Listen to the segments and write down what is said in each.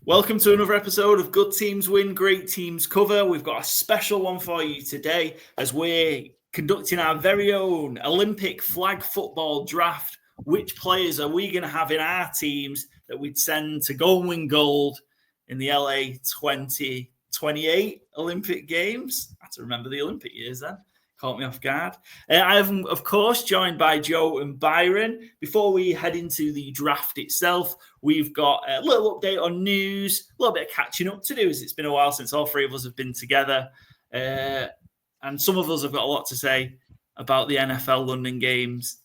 Welcome to another episode of Good Teams Win, Great Teams Cover. We've got a special one for you today as we're conducting our very own Olympic flag football draft. Which players are we going to have in our teams that we'd send to go and win gold in the LA 2028 Olympic Games? I have to remember the Olympic years then. Caught me off guard. I am, of course, joined by Joe and Byron. Before we head into the draft itself, we've got a little update on news, a little bit of catching up to do, as it's been a while since all three of us have been together. And some of us have got a lot to say about the NFL London Games,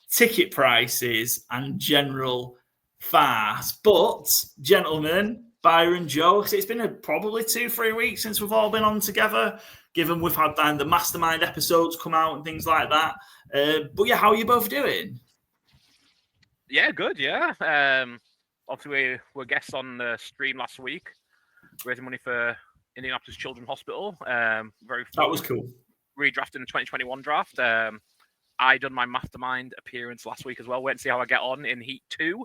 ticket prices, and general farce. But, gentlemen, Byron, Joe, it's been probably 2-3 weeks since we've all been on together, given we've had the Mastermind episodes come out and things like that. But yeah, how are you both doing? Yeah, good, yeah. Obviously, we were guests on the stream last week, raising money for Indianapolis Children's Hospital. Very fun. That was cool. Redrafting the 2021 draft. I done my Mastermind appearance last week as well. Wait and see how I get on in Heat 2.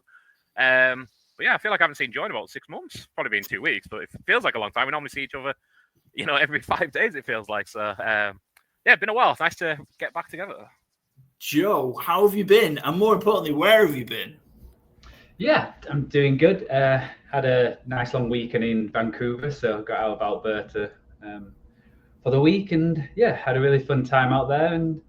But yeah, I feel like I haven't seen Joe in about 6 months. Probably been 2 weeks, but it feels like a long time. We normally see each other, every 5 days, it feels like. So, yeah, it's been a while. It's nice to get back together. Joe, how have you been? And more importantly, where have you been? Yeah, I'm doing good. Had a nice long weekend in Vancouver, so got out of Alberta for the week. And yeah, had a really fun time out there. And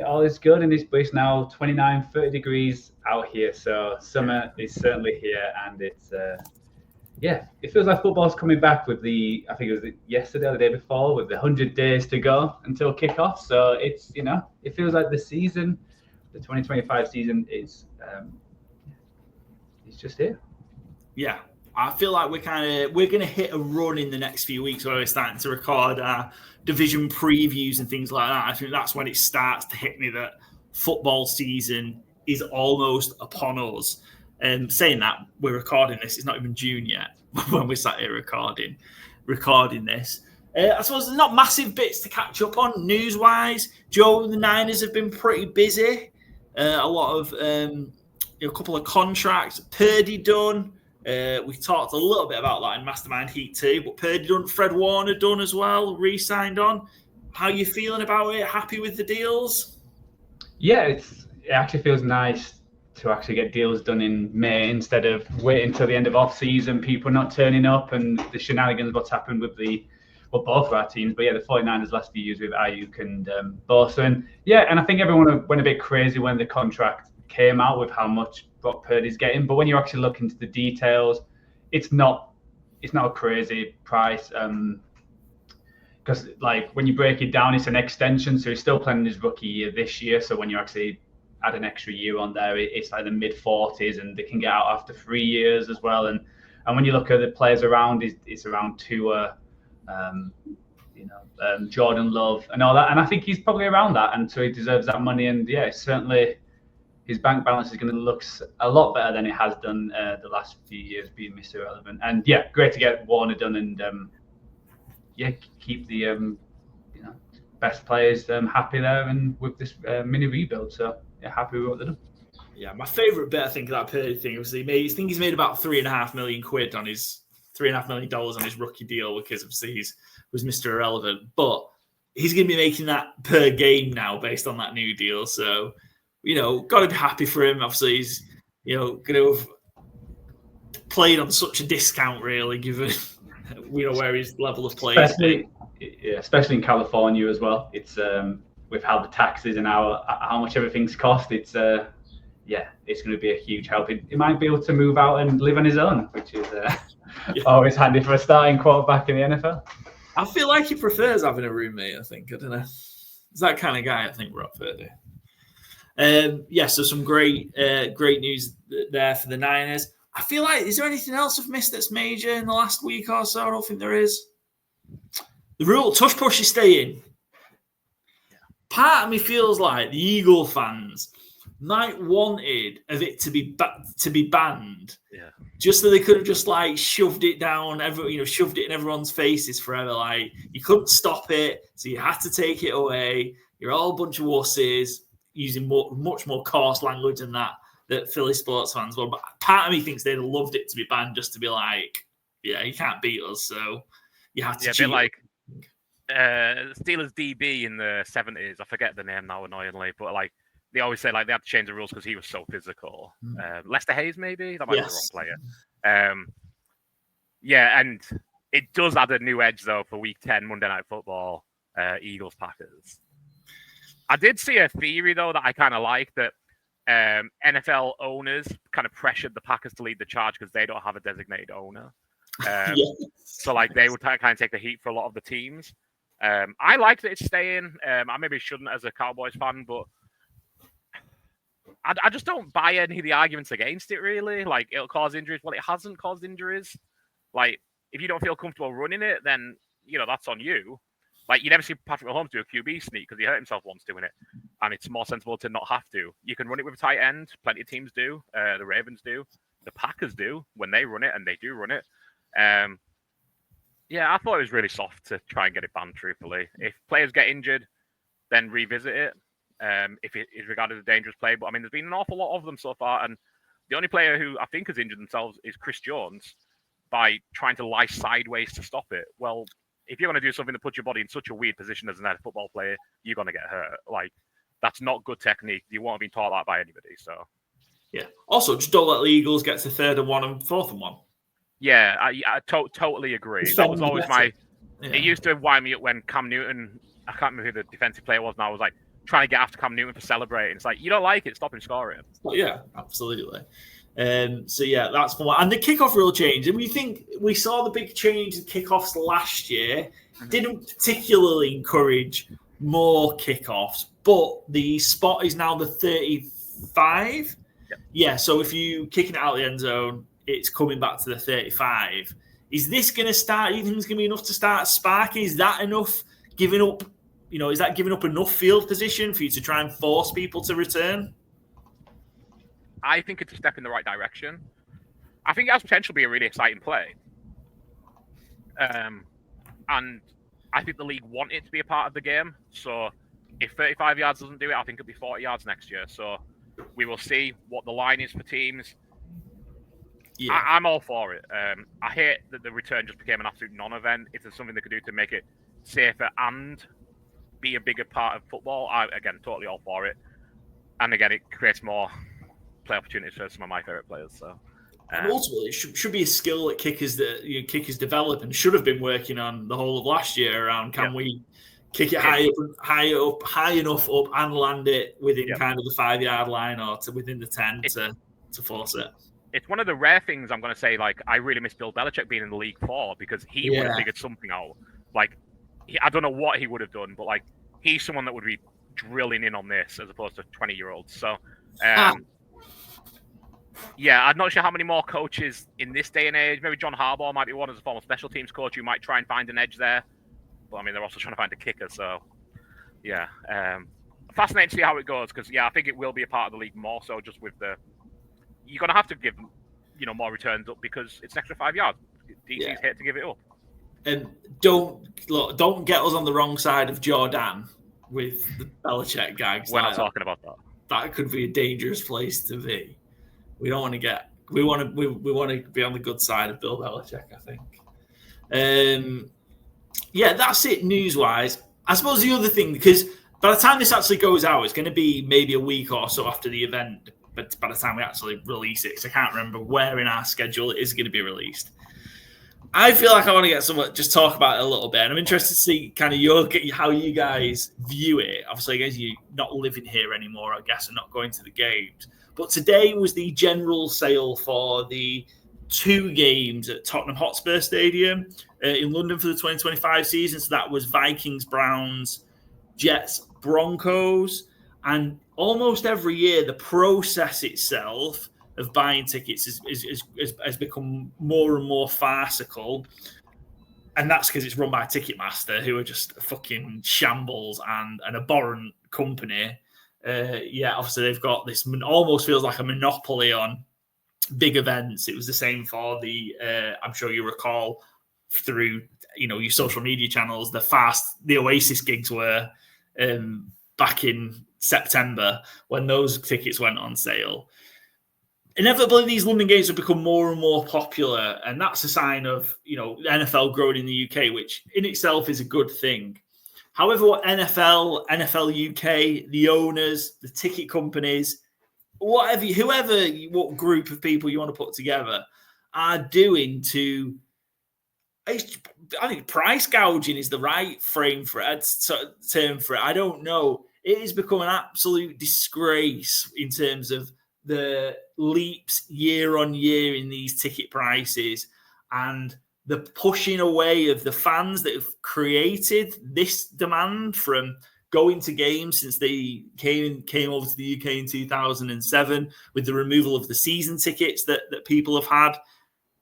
all is good in this place now, 29, 30 degrees out here. So summer is certainly here, and it's, it feels like football's coming back with I think it was yesterday or the day before, with the 100 days to go until kickoff. So it's, it feels like the 2025 season is, it's just here. Yeah. I feel like we're going to hit a run in the next few weeks where we're starting to record our division previews and things like that. I think that's when it starts to hit me that football season is almost upon us. Saying that, we're recording this. It's not even June yet when we're sat here recording this. I suppose there's not massive bits to catch up on news-wise. Joe, the Niners have been pretty busy. A lot of a couple of contracts. Purdy done. We talked a little bit about that in Mastermind Heat 2, but Purdy done, Fred Warner done as well, re-signed on. How are you feeling about it? Happy with the deals? Yeah, it actually feels nice to actually get deals done in May instead of waiting until the end of off-season, people not turning up, and the shenanigans what's happened with both of our teams. But yeah, the 49ers last few years with Ayuk and Bosa. And yeah, and I think everyone went a bit crazy when the contract came out with how much Brock Purdy's getting, but when you actually look into the details, it's not a crazy price, because like when you break it down, it's an extension, so he's still playing his rookie year this year. So when you actually add an extra year on there, it's like the mid-40s, and they can get out after 3 years as well. And when you look at the players around, it's around Tua, Jordan Love and all that, and I think he's probably around that, and so he deserves that money. And yeah, it's certainly. His bank balance is going to look a lot better than it has done the last few years, being Mr. Irrelevant. And yeah, great to get Warner done, and keep the best players happy there, and with this mini rebuild. So yeah, happy with what they've done. Yeah, my favourite bit I think of that Purdy thing was he's made about £3.5 million on his $3.5 million on his rookie deal, because obviously he was Mr. Irrelevant, but he's going to be making that per game now based on that new deal. So. Got to be happy for him. Obviously, he's, going to have played on such a discount, really, given, where his level of play is. Especially in California as well. It's with how the taxes and how much everything's cost. It's it's going to be a huge help. He might be able to move out and live on his own, which is always handy for a starting quarterback in the NFL. I feel like he prefers having a roommate, I think. I don't know. He's that kind of guy, I think, Rob Purdy. So some great news there for the Niners. I feel like, is there anything else I've missed that's major in the last week or so? I don't think there is. The rule, tush push is staying. Part of me feels like the Eagle fans might wanted of it to be banned, just so they could have just like shoved it down, shoved it in everyone's faces forever. Like, you couldn't stop it, so you had to take it away. You're all a bunch of wusses. Using much more coarse language than that Philly sports fans were. But part of me thinks they'd have loved it to be banned, just to be like, Yeah, you can't beat us, so you have to Yeah, a cheat. bit like Steelers DB in the 70s. I forget the name now, annoyingly, but like they always say like they had to change the rules because he was so physical. Lester Hayes, maybe that might be the wrong player. Yeah, and it does add a new edge though for Week 10 Monday Night Football, Eagles Packers. I did see a theory though that I kind of like that NFL owners kind of pressured the Packers to lead the charge because they don't have a designated owner. So like they would kind of take the heat for a lot of the teams. I like that it's staying. I maybe shouldn't as a Cowboys fan, but I just don't buy any of the arguments against it, really. Like, it'll cause injuries. Well, it hasn't caused injuries. Like, if you don't feel comfortable running it, then, that's on you. Like, you never see Patrick Mahomes do a QB sneak because he hurt himself once doing it. And it's more sensible to not have to. You can run it with a tight end. Plenty of teams do. The Ravens do. The Packers do when they run it, and they do run it. Yeah, I thought it was really soft to try and get it banned, truthfully. If players get injured, then revisit it. If it is regarded as a dangerous play. But, I mean, there's been an awful lot of them so far. And the only player who I think has injured themselves is Chris Jones by trying to lie sideways to stop it. Well, if you're going to do something to put your body in such a weird position as a football player, you're going to get hurt. Like, that's not good technique. You won't have been taught that by anybody. So, yeah. Also, just don't let the Eagles get to 3rd and 1 and 4th and 1. Yeah, I totally agree. That was always my... Yeah. It used to wind me up when Cam Newton... I can't remember who the defensive player was now. I was like, trying to get after Cam Newton for celebrating. It's like, you don't like it, stop him scoring. Well, yeah, absolutely. So, yeah, that's fun. And the kickoff rule change. And we think we saw the big change in kickoffs last year. Didn't particularly encourage more kickoffs, but the spot is now the 35. Yep. Yeah, so if you kicking it out the end zone, it's coming back to the 35. Is this going to start? You think it's going to be enough to start sparking? Is that enough giving up? Is that giving up enough field position for you to try and force people to return? I think it's a step in the right direction. I think it has potential to be a really exciting play. And I think the league want it to be a part of the game. So if 35 yards doesn't do it, I think it'll be 40 yards next year. So we will see what the line is for teams. Yeah. I'm all for it. I hate that the return just became an absolute non-event. If there's something they could do to make it safer and be a bigger part of football, again, totally all for it. And again, it creates more play opportunities for some of my favorite players. So, and ultimately, it should be a skill that kickers develop and should have been working on the whole of last year. Around can we kick it high enough up and land it within kind of the 5-yard line or to within the 10 to force it. It's one of the rare things I'm going to say. Like, I really miss Bill Belichick being in the league for because he would have figured something out. Like, I don't know what he would have done, but like he's someone that would be drilling in on this as opposed to 20-year-olds. So, yeah, I'm not sure how many more coaches in this day and age. Maybe John Harbaugh might be one as a former special teams coach who might try and find an edge there. But I mean, they're also trying to find a kicker. So, yeah, fascinating to see how it goes because I think it will be a part of the league more so just with the. You're going to have to give more returns up because it's an extra 5 yards. DC's hate to give it up. And don't get us on the wrong side of Jordan with the Belichick gags. We're not talking about that. That could be a dangerous place to be. We don't want to get. We want to be on the good side of Bill Belichick, I think. Yeah, that's it news-wise. I suppose the other thing, because by the time this actually goes out, it's going to be maybe a week or so after the event. But by the time we actually release it, because I can't remember where in our schedule it is going to be released. I feel like I want to get someone just talk about it a little bit. And I'm interested to see kind of how you guys view it. Obviously, I guess you're not living here anymore, I guess, and not going to the games. But today was the general sale for the 2 games at Tottenham Hotspur Stadium in London for the 2025 season. So that was Vikings, Browns, Jets, Broncos. And almost every year, the process itself of buying tickets has become more and more farcical. And that's because it's run by Ticketmaster, who are just a fucking shambles and an abhorrent company. Obviously they've got this almost feels like a monopoly on big events. It was the same for the, I'm sure you recall through, your social media channels, the Oasis gigs were back in September when those tickets went on sale. inevitably these London games have become more and more popular, and that's a sign of, you know, the NFL growing in the UK, which in itself is a good thing. However, what NFL UK, the owners, the ticket companies, what group of people you want to put together are doing to, I think price gouging is the right term for it. I don't know. It has become an absolute disgrace in terms of the leaps year on year in these ticket prices and the pushing away of the fans that have created this demand from going to games since they came over to the UK in 2007 with the removal of the season tickets that people have had,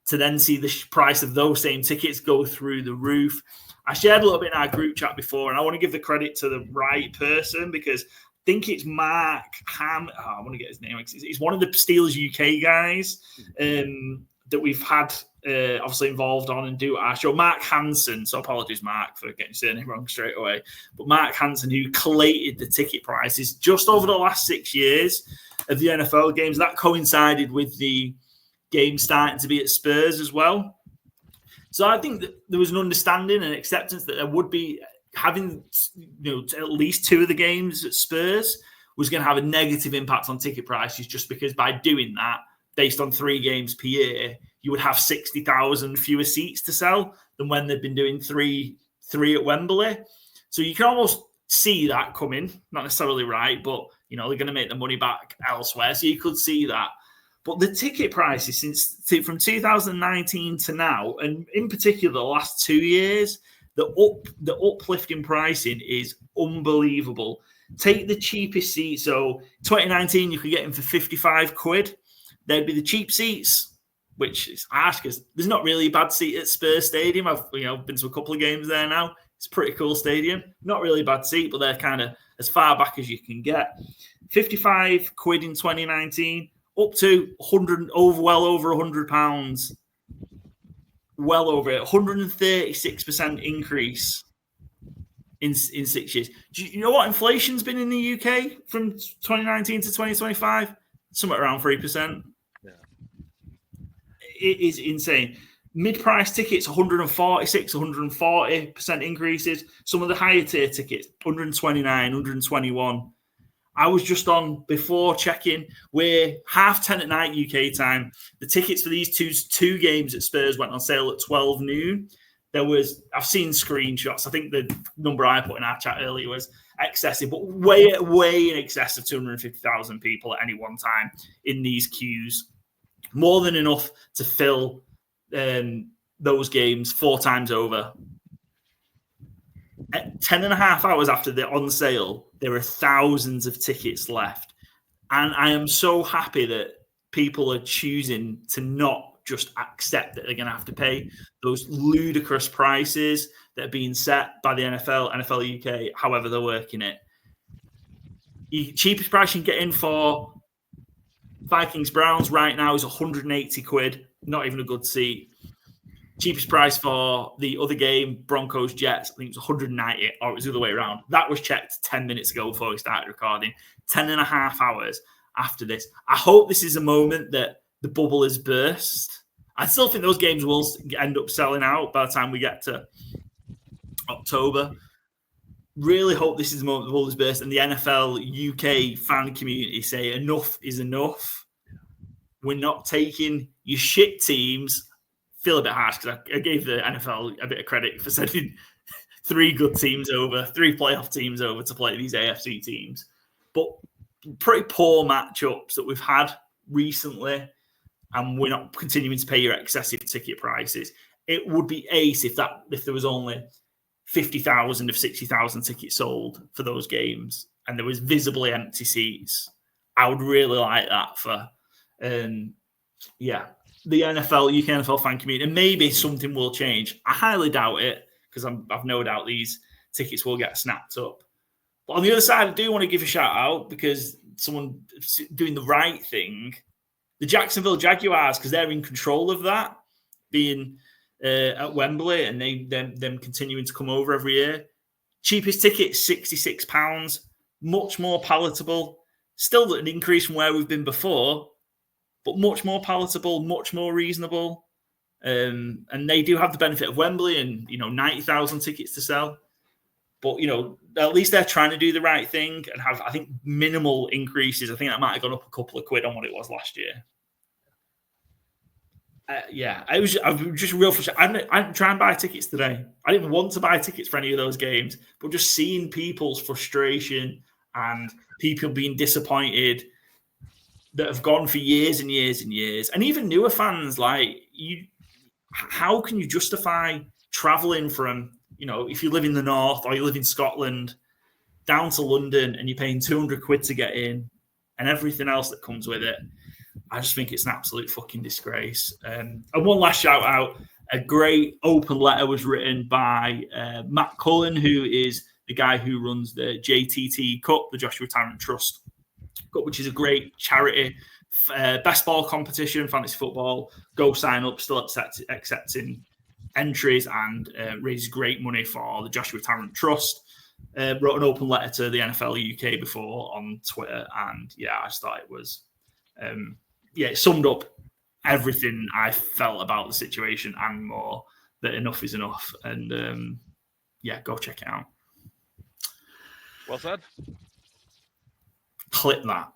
to then see the price of those same tickets go through the roof. I shared a little bit in our group chat before, and I want to give the credit to the right person because I think it's Mark Ham. I want to get his name. It's one of the Steelers UK guys that we've had obviously involved on and do our show. Mark Hansen. So apologies, Mark, for getting his surname wrong straight away. But Mark Hansen, who collated the ticket prices just over the last 6 years of the NFL games. That coincided with the game starting to be at Spurs as well. So I think that there was an understanding and acceptance that there would be having, you know, at least 2 of the games at Spurs was going to have a negative impact on ticket prices, just because by doing that, based on 3 games per year, you would have 60,000 fewer seats to sell than when they've been doing three at Wembley. So you can almost see that coming, not necessarily right, but you know, they're going to make the money back elsewhere. So you could see that. But the ticket prices from 2019 to now, and in particular the last 2 years, the uplift in pricing is unbelievable. Take the cheapest seat. So 2019, you could get them for 55 quid. They'd be the cheap seats, which is harsh because there's not really a bad seat at Spurs Stadium. I've been to a couple of games there now. It's a pretty cool stadium. Not really a bad seat, but they're kind of as far back as you can get. 55 quid in 2019. Up to well over £100, well over it, 136% increase in 6 years. Do you know what inflation's been in the UK from 2019 to 2025? Somewhere around 3%. Yeah. It is insane. Mid-price tickets, 140% increases. Some of the higher tier tickets, 129, 121. I was just on before checking. We're 10:30 at night UK time. The tickets for these two games at Spurs went on sale at 12 noon. I've seen screenshots. I think the number I put in our chat earlier was excessive, but way in excess of 250,000 people at any one time in these queues. More than enough to fill those games 4 times over. At 10.5 hours after they're on sale, there are thousands of tickets left. And I am so happy that people are choosing to not just accept that they're going to have to pay those ludicrous prices that are being set by the NFL UK, however they're working it. The cheapest price you can get in for Vikings Browns right now is 180 quid, not even a good seat. Cheapest price for the other game, Broncos Jets, I think it was 190, or it was the other way around. That was checked 10 minutes ago before we started recording. 10.5 hours after this. I hope this is a moment that the bubble has burst. I still think those games will end up selling out by the time we get to October. Really hope this is the moment the bubble has burst and the NFL UK fan community say enough is enough. We're not taking your shit teams. Feel a bit harsh because I gave the NFL a bit of credit for sending 3 good teams over, 3 playoff teams over to play these AFC teams. But pretty poor matchups that we've had recently, and we're not continuing to pay your excessive ticket prices. It would be ace if there was only 50,000 of 60,000 tickets sold for those games and there was visibly empty seats. I would really like that for the UK NFL fan community, and maybe something will change. I highly doubt it because I've no doubt these tickets will get snapped up. But on the other side, I do want to give a shout out because someone doing the right thing, the Jacksonville Jaguars, because they're in control of that, being at Wembley and them continuing to come over every year. Cheapest ticket, £66, much more palatable. Still an increase from where we've been before. but much more palatable, much more reasonable. And they do have the benefit of Wembley and 90,000 tickets to sell. But at least they're trying to do the right thing and have, I think, minimal increases. I think that might have gone up a couple of quid on what it was last year. I was just real frustrated. I didn't try and buy tickets today. I didn't want to buy tickets for any of those games, but just seeing people's frustration and people being disappointed that have gone for years and years and years, and even newer fans, how can you justify traveling from, if you live in the north or you live in Scotland, down to London and you're paying 200 quid to get in and everything else that comes with it? I just think it's an absolute fucking disgrace. And one last shout out, a great open letter was written by Matt Cullen, who is the guy who runs the JTT Cup, the Joshua Tarrant Trust Cup, which is a great charity best ball competition, fantasy football. Go sign up, still accepting entries, and raises great money for the Joshua Tarrant Trust. Wrote an open letter to the NFL UK before on Twitter, and I just thought it was it summed up everything I felt about the situation and more, that enough is enough. And go check it out. Well said. Clip that.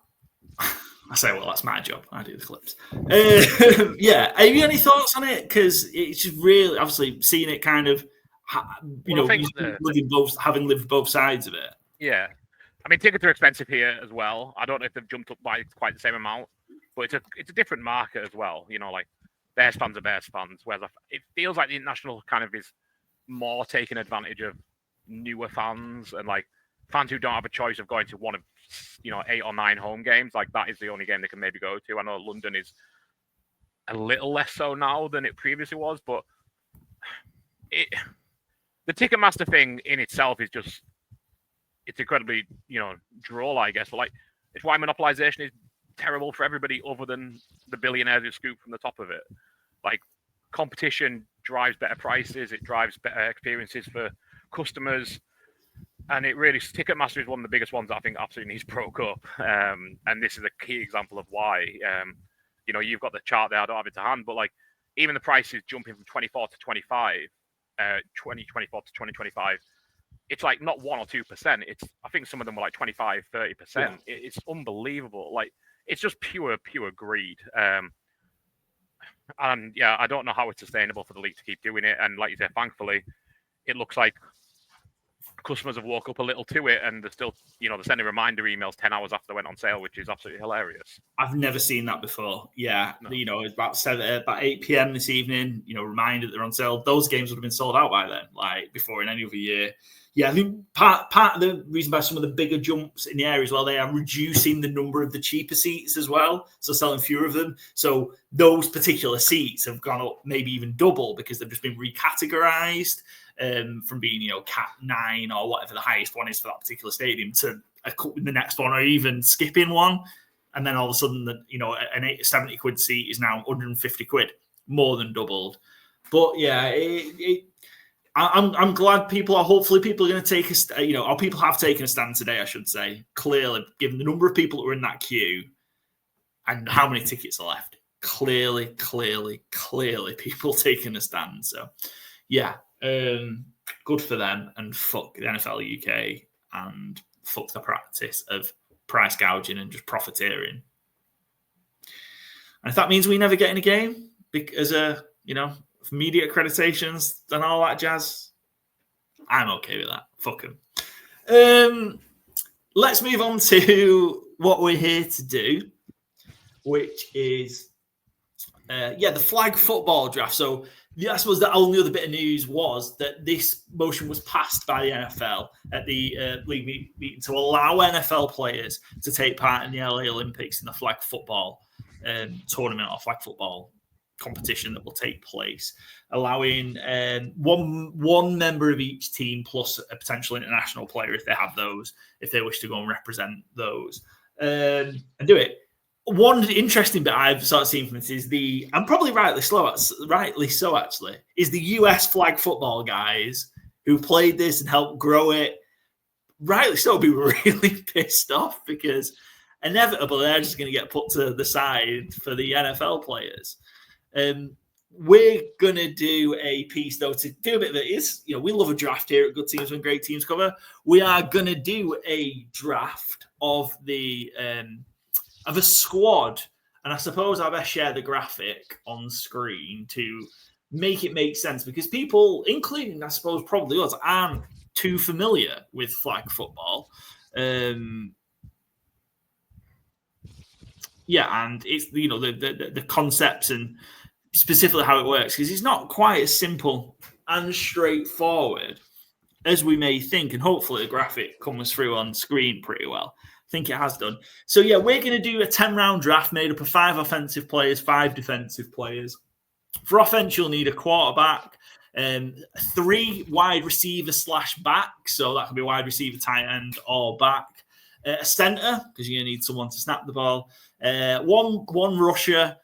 I say, well, that's my job. I do the clips. Have you any thoughts on it? Because it's just really, obviously, seeing it kind of, having lived both sides of it. Yeah. I mean, tickets are expensive here as well. I don't know if they've jumped up by quite the same amount, but it's a different market as well. Like Bears fans are Bears fans, whereas it feels like the international kind of is more taking advantage of newer fans and like fans who don't have a choice of going to one of 8 or 9 home games. Like that is the only game they can maybe go to. I know London is a little less so now than it previously was, but the Ticketmaster thing in itself is just, it's incredibly, droll, I guess. But like, it's why monopolization is terrible for everybody other than the billionaires who scoop from the top of it. Like, competition drives better prices, it drives better experiences for customers, and it really, Ticketmaster is one of the biggest ones that I think absolutely needs broke up. And this is a key example of why. You've got the chart there, I don't have it to hand, but like, even the prices jumping from 24 to 25, 2024 to 2025, it's like not 1 or 2%. It's, I think some of them were like 25, 30%. Yeah. It's unbelievable. Like, it's just pure greed. And I don't know how it's sustainable for the league to keep doing it. And like you said, thankfully, it looks like customers have woke up a little to it, and they're still, they're sending reminder emails 10 hours after they went on sale, which is absolutely hilarious. I've never seen that before. Yeah, no. It's about 8 p.m. this evening. Reminder that they're on sale. Those games would have been sold out by then, like before in any other year. Yeah, I think part of the reason by some of the bigger jumps in the area as well, they are reducing the number of the cheaper seats as well, so selling fewer of them. So those particular seats have gone up maybe even double because they've just been recategorized from being, Cat 9 or whatever the highest one is for that particular stadium to the next one, or even skipping one. And then all of a sudden, an 70 quid seat is now 150 quid, more than doubled. But yeah, I'm glad people are going to take or people have taken a stand today, I should say, clearly, given the number of people that were in that queue and how many tickets are left. Clearly, people taking a stand. So, yeah, good for them, and fuck the NFL UK and fuck the practice of price gouging and just profiteering. And if that means we never get in a game because, media accreditations and all that jazz, I'm okay with that. Fuck them. Let's move on to what we're here to do, which is the flag football draft. So I suppose the only other bit of news was that this motion was passed by the NFL at the league meeting to allow NFL players to take part in the LA Olympics in the flag football tournament or flag football competition that will take place, allowing one member of each team plus a potential international player if they have those, if they wish to go and represent those, and do it. One interesting bit I've sort of seen from this is and probably rightly so actually, is the US flag football guys who played this and helped grow it, rightly so, be really pissed off because inevitably they're just going to get put to the side for the NFL players. We're going to do a piece, though, to do a bit of it. We love a draft here at Good Teams When Great Teams Cover. We are going to do a draft of of a squad. And I suppose I best share the graphic on screen to make it make sense, because people, including, I suppose, probably us, aren't too familiar with flag football. And it's, the concepts and specifically how it works, because it's not quite as simple and straightforward as we may think, and hopefully the graphic comes through on screen pretty well. I think it has done. So we're going to do a 10-round draft made up of 5 offensive players, 5 defensive players. For offense, you'll need a quarterback, 3 wide receiver / back, so that could be wide receiver, tight end, or back. A center, because you're going to need someone to snap the ball. One rusher,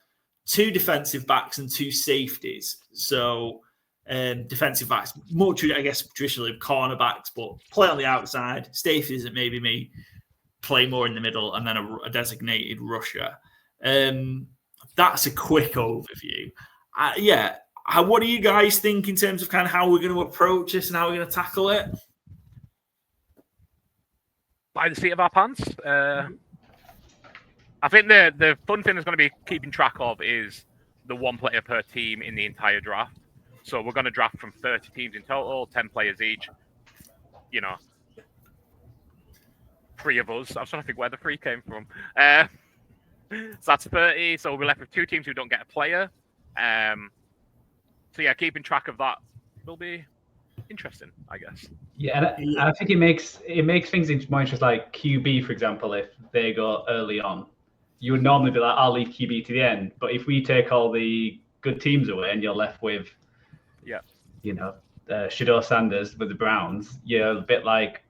2 defensive backs, and 2 safeties. So defensive backs, more I guess traditionally cornerbacks, but play on the outside. Safeties, it maybe me play more in the middle, and then a designated rusher. That's a quick overview. What do you guys think in terms of kind of how we're going to approach this and how we're going to tackle it? By the seat of our pants. I think the fun thing is going to be keeping track of is the 1 player per team in the entire draft. So we're going to draft from 30 teams in total, 10 players each. 3 of us. I was trying to think where the 3 came from. So that's 30. So we're left with 2 teams who don't get a player. Keeping track of that will be interesting, I guess. Yeah, and I think it makes things more interesting. Like QB, for example, if they go early on, you would normally be like, I'll leave QB to the end. But if we take all the good teams away and you're left with, Shador Sanders with the Browns, you're a bit like,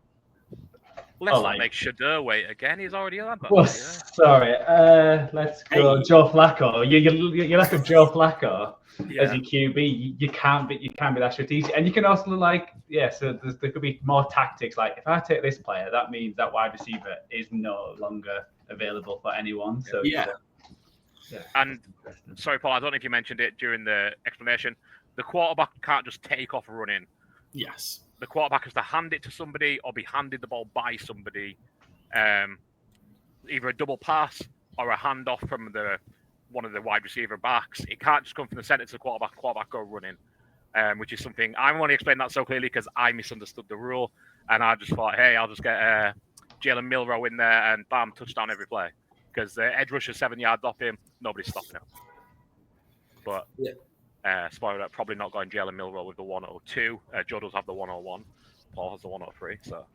let's not make Shador wait again. He's already on that. Well, sorry. Let's go Joe Flacco. You're left with Joe Flacco as your QB. You can't be that strategic, and you can also So there could be more tactics. Like if I take this player, that means that wide receiver is no longer available for anyone. So And sorry, Paul, I don't know if you mentioned it during the explanation. The quarterback can't just take off running. Yes. The quarterback has to hand it to somebody or be handed the ball by somebody, either a double pass or a handoff from one of the wide receiver backs. It can't just come from the center to the quarterback go running, which is something I'm only explaining that so clearly because I misunderstood the rule, and I just thought, hey, I'll just get Jalen Milroe in there and bam, touchdown every play, because the edge rusher 7 yards off him, nobody's stopping him. But spoiler, probably not going Jalen Milroe with the 102. Joe does have the 101. Paul has the 103. So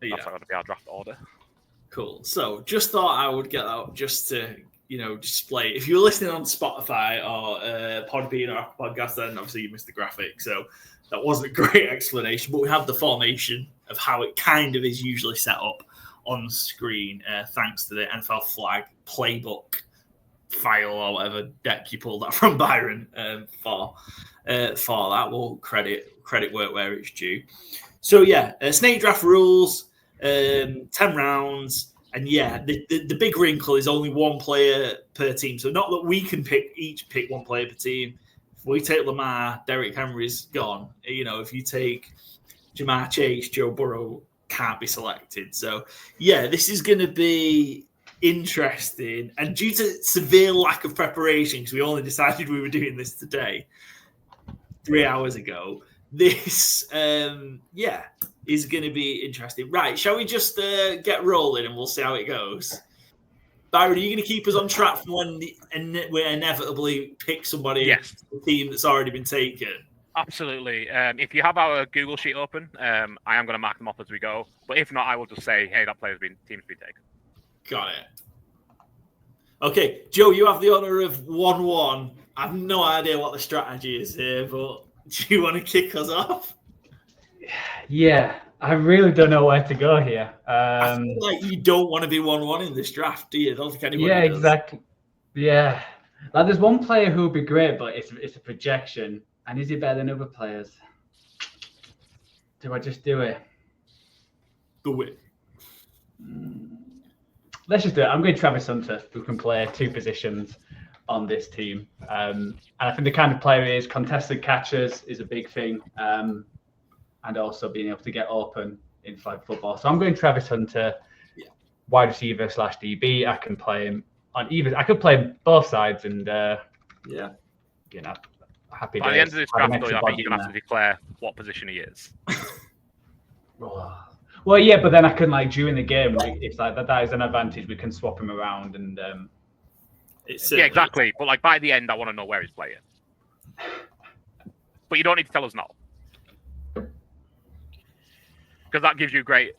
that's going to be our draft order. Cool. So just thought I would get out just to display. If you're listening on Spotify or Pobean or Apple Podcast, then obviously you missed the graphic. So that wasn't a great explanation, but we have the formation of how it kind of is usually set up on screen, thanks to the NFL flag playbook file or whatever deck you pulled that from Byron for that. We'll credit work where it's due. So snake draft rules, 10 rounds, and the big wrinkle is only 1 player per team. So not that we can pick 1 player per team. If we take Lamar, Derrick Henry's gone. If you take Jamar Chase, Joe Burrow can't be selected. So this is going to be interesting, and due to severe lack of preparation, because we only decided we were doing this today 3 hours ago, this is going to be interesting. Right, shall we just get rolling and we'll see how it goes? Byron, are you going to keep us on track from when we inevitably pick somebody, the team that's already been taken? Absolutely. If you have our Google sheet open, I am going to mark them off as we go, but if not, I will just say, hey, that team's been taken. Got it. Okay, Joe, you have the honour of 1-1. I have no idea what the strategy is here, but do you want to kick us off? Yeah, I really don't know where to go here. I feel like you don't want to be 1-1 in this draft, do you? I don't think anybody does. Exactly. Yeah. Like, there's one player who would be great, but it's a projection. And is he better than other players? Do I just do it? Do it. Let's just do it. I'm going Travis Hunter, who can play 2 positions on this team. And I think the kind of player he is, contested catches is a big thing. And also being able to get open in flag football. So I'm going Travis Hunter, wide receiver / DB. I can play him on either. I could play both sides and, happy By days. the end of this draft, though, I think you're going to have to declare what position he is. Well, yeah, but then I can, like, during the game, it's like that is an advantage. We can swap him around and... yeah, exactly. But, like, by the end, I want to know where he's playing. But you don't need to tell us now. Because that gives you great,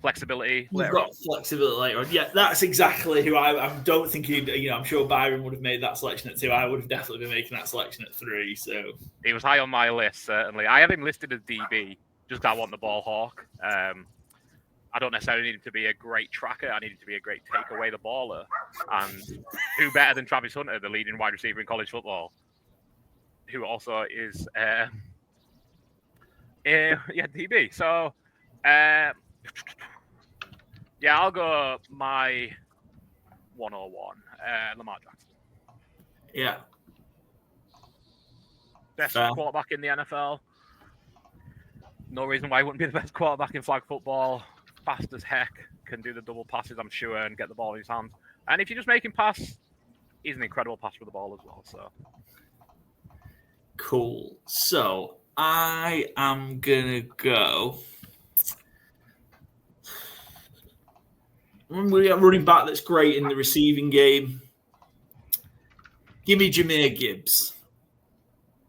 flexibility. We've got flexibility later on. Yeah, that's exactly who I don't think I'm sure Byron would have made that selection at 2. I would have definitely been making that selection at 3. So he was high on my list, certainly. I have him listed as DB just because I want the ball hawk. I don't necessarily need him to be a great tracker. I need him to be a great take away the baller. And who better than Travis Hunter, the leading wide receiver in college football, who also is DB. So. I'll go my 101, Lamar Jackson. Yeah. Best quarterback in the NFL. No reason why he wouldn't be the best quarterback in flag football. Fast as heck. Can do the double passes, I'm sure, and get the ball in his hands. And if you just make him pass, he's an incredible passer with the ball as well. So cool. So I am gonna go. We got running back that's great in the receiving game. Give me Jahmyr Gibbs.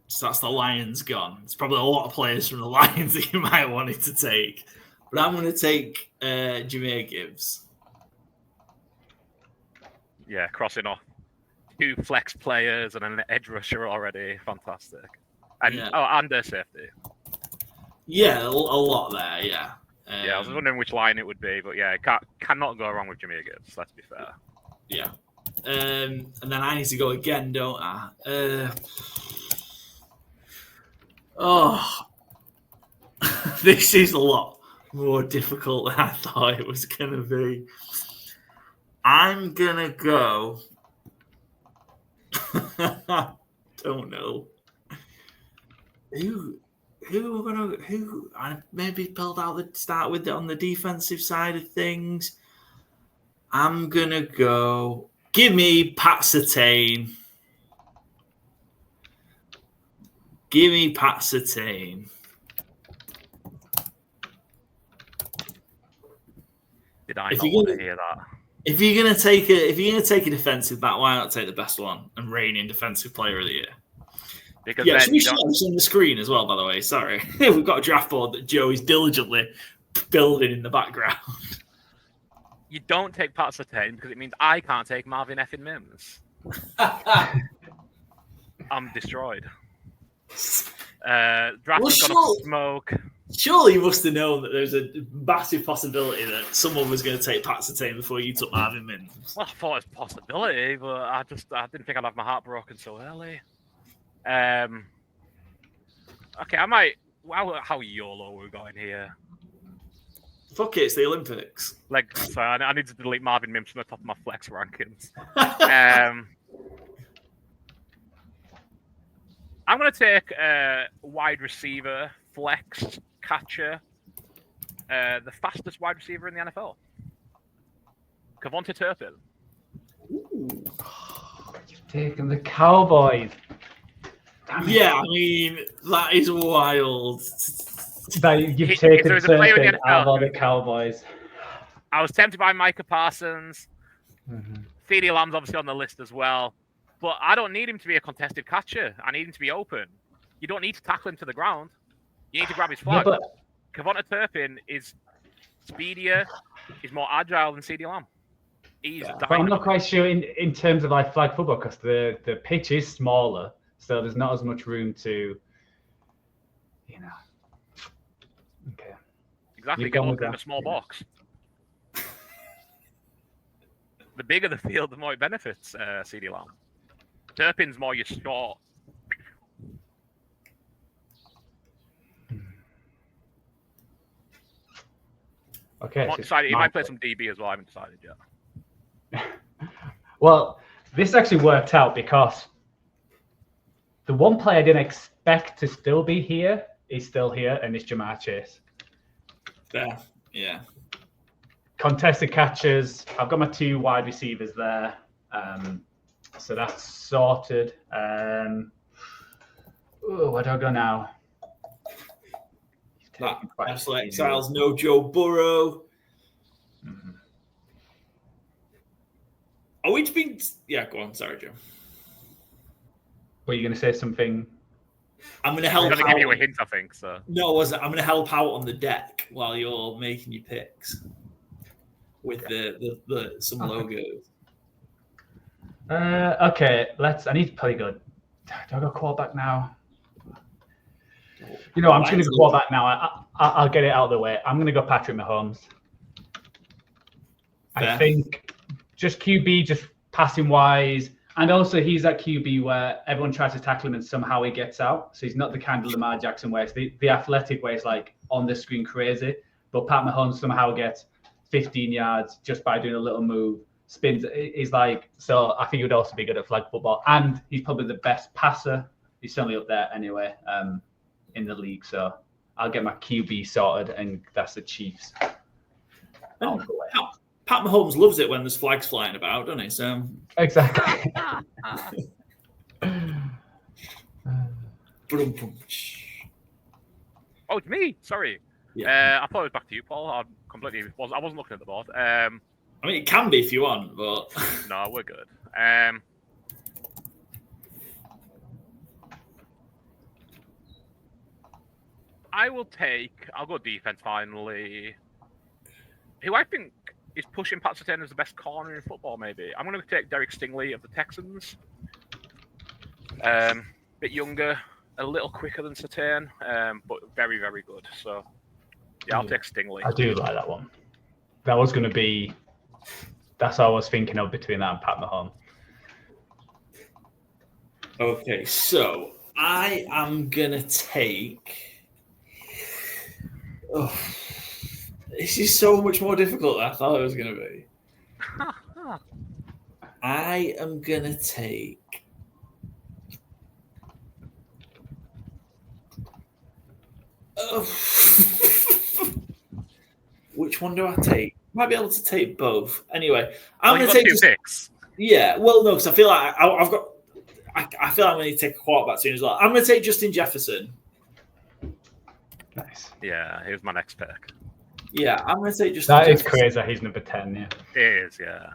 So that's the Lions gone. There's probably a lot of players from the Lions that you might want it to take. But I'm going to take Jahmyr Gibbs. Yeah, crossing off 2 flex players and an edge rusher already. Fantastic. And and a safety. Yeah, a lot there, yeah. I was wondering which line it would be, but cannot go wrong with Jahmyr Gibbs, let's be fair. Yeah. And then I need to go again, don't I? This is a lot more difficult than I thought it was going to be. I'm going to go... don't know. Who I maybe build out start with it on the defensive side of things. I'm gonna go. Give me Pat Surtain. Give me Pat Surtain. Did I not want to hear that? If you're gonna take a defensive back, why not take the best one and reigning defensive player of the year? Because should we show this on the screen as well, by the way? Sorry. We've got a draft board that Joe is diligently building in the background. You don't take Pat Surtain because it means I can't take Marvin effing Mims. I'm destroyed. Draft's gone up smoke. Surely you must have known that there's a massive possibility that someone was going to take Pat Surtain before you took Marvin Mims. Well, I thought it was a possibility, but I didn't think I'd have my heart broken so early. Okay, I might. How YOLO we're going here? Fuck it, it's the Olympics. I need to delete Marvin Mims from the top of my flex rankings. I'm going to take wide receiver, flex, catcher, the fastest wide receiver in the NFL. Kevonta Turpin. Ooh. You've taken the Cowboys. Yeah, I mean, that is wild. You've taken Turpin out of the Cowboys. I was tempted by Micah Parsons. CeeDee Lamb's obviously on the list as well. But I don't need him to be a contested catcher. I need him to be open. You don't need to tackle him to the ground. You need to grab his flag. Yeah, Kevonta Turpin is speedier, he's more agile than CeeDee Lamb. But I'm not quite sure in terms of like flag football because the pitch is smaller, so there's not as much room to, Okay. Exactly. Get open in a small box. The bigger the field, the more it benefits CeeDee Lamb. Turpin's more your short. Okay. He might play some DB as well. I haven't decided yet. Well, this actually worked out because the one player I didn't expect to still be here is still here, and it's Jamar Chase. Fair. Yeah. Contested catches. I've got my 2 wide receivers there. So that's sorted. Where do I go now? National Exiles, no Joe Burrow. Mm-hmm. Are we being... Yeah, go on. Sorry, Joe. Were you going to say something? I'm going to help out. I'm going to give you a hint, I think. So. No, I'm going to help out on the deck while you're making your picks with some logos. Okay, I need to play good. Do I go quarterback now? You know, I'm just going to go quarterback now. I'll get it out of the way. I'm going to go Patrick Mahomes. Fair. I think just QB, just passing wise. And also, he's that QB where everyone tries to tackle him and somehow he gets out. So he's not the kind of Lamar Jackson where it's the athletic way is like on the screen crazy. But Pat Mahomes somehow gets 15 yards just by doing a little move. Spins. He's like, so I think he would also be good at flag football. And he's probably the best passer. He's certainly up there anyway in the league. So I'll get my QB sorted, and that's the Chiefs. Pat Mahomes loves it when there's flags flying about, doesn't he? So exactly. Oh, it's me. Sorry. Yeah. I thought it was back to you, Paul. I wasn't looking at the board. I mean, it can be if you want, but no, we're good. I'll go defense finally. Who I think is pushing Pat Surtain as the best corner in football, maybe. I'm going to take Derek Stingley of the Texans. Bit younger, a little quicker than Surtain, but very, very good. So, yeah, I'll take Stingley. I do like that one. That was going to be... That's what I was thinking of between that and Pat Mahomes. Okay, so I am going to take... Oh, this is so much more difficult than I thought it was going to be. I am going to take... Which one do I take? Might be able to take both. Anyway, I'm going to take two picks. Yeah, well, no, because I feel like I've got. I feel like I'm going to take a quarterback soon as well. I'm going to take Justin Jefferson. Nice. Yeah, here's my next pick. Yeah, I'm going to take Justin. That is Jefferson. crazy. He's number 10. Yeah. It is. Yeah.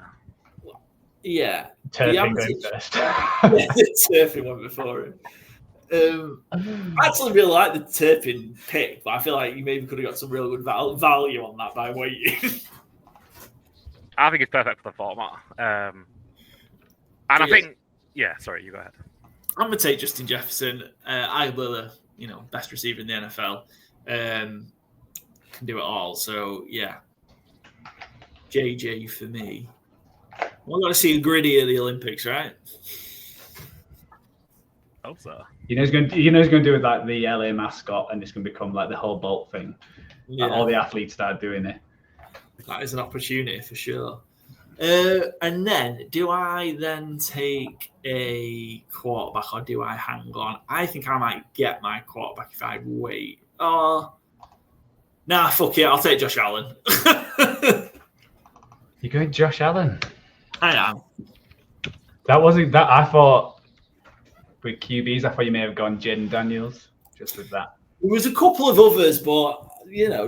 Yeah. Turpin going first. Yeah, Turpin went before him. I actually really like the Turpin pick, but I feel like you maybe could have got some real good value on that by waiting. I think it's perfect for the format. And I think, yeah, sorry, you go ahead. I'm going to take Justin Jefferson. Arguably the best receiver in the NFL. Can do it all. So, yeah. JJ for me. We're going to see the gritty of the Olympics, right? Hope so. You know, he's going to do it like the LA mascot, and it's going to become like the whole Bolt thing. Yeah. Like all the athletes start doing it. That is an opportunity for sure. And then, do I then take a quarterback or do I hang on? I think I might get my quarterback if I wait. Oh, nah, fuck it. I'll take Josh Allen. You're going Josh Allen? I am. That wasn't that. I thought with QBs, I thought you may have gone Jaden Daniels just with that. There was a couple of others, but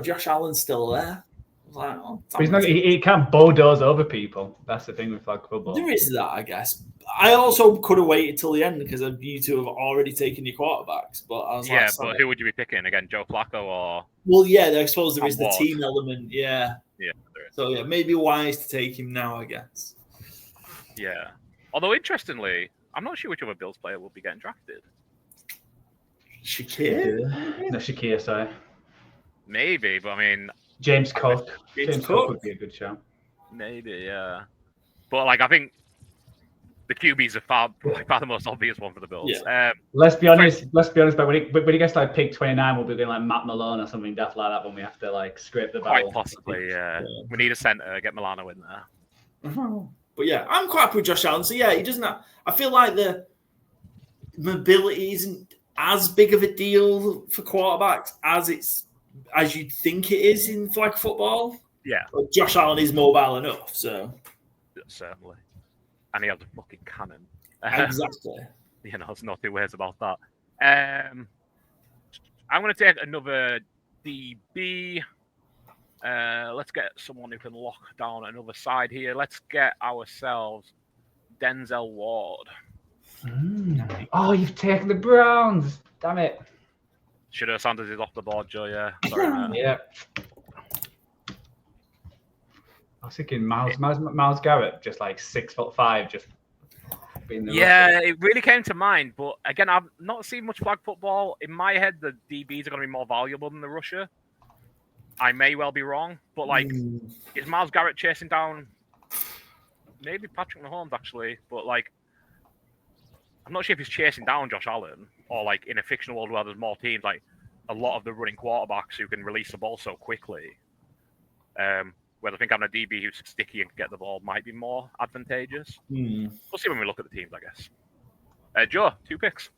Josh Allen's still there. Like, but he's not. He can't bulldoze over people. That's the thing with flag football. There is that, I guess. I also could have waited till the end because you two have already taken your quarterbacks. But I was but who would you be picking again, Joe Flacco or? Well, yeah, I suppose there is the team element. Yeah. Yeah. There is. So yeah, maybe wise to take him now, I guess. Yeah. Although interestingly, I'm not sure which other Bills player will be getting drafted. Shakir? No, Shakir, sorry. Maybe, but I mean. James Cook. James Cook would be a good show. Maybe, yeah. But I think the QBs are far the most obvious one for the Bills. Yeah. Let's be honest. But when he gets pick 29, we'll be doing like Matt Malone or something daft like that when we have to scrape the barrel. Quite possibly, yeah. We need a centre. Get Milano in there. But yeah, I'm quite happy with Josh Allen. So yeah, he doesn't have, I feel like the mobility isn't as big of a deal for quarterbacks as you'd think it is in flag football. Yeah. But Josh Allen is mobile enough, so certainly. And he has a fucking cannon. exactly. There's no two ways about that. I'm going to take another DB. Let's get someone who can lock down another side here. Let's get ourselves Denzel Ward. Oh, you've taken the Browns. Damn it. Shadow Sanders is off the board, Joe. Yeah. Sorry, man. Yeah. I was thinking Miles Garrett, just like 6'5", just being the rusher. It really came to mind. But again, I've not seen much flag football. In my head, the DBs are going to be more valuable than the rusher. I may well be wrong, but like, is Miles Garrett chasing down maybe Patrick Mahomes actually? But like, I'm not sure if he's chasing down Josh Allen or like in a fictional world where there's more teams, like a lot of the running quarterbacks who can release the ball so quickly. Whether I think having a DB who's sticky and can get the ball might be more advantageous. We'll see when we look at the teams, I guess. Joe, 2 picks.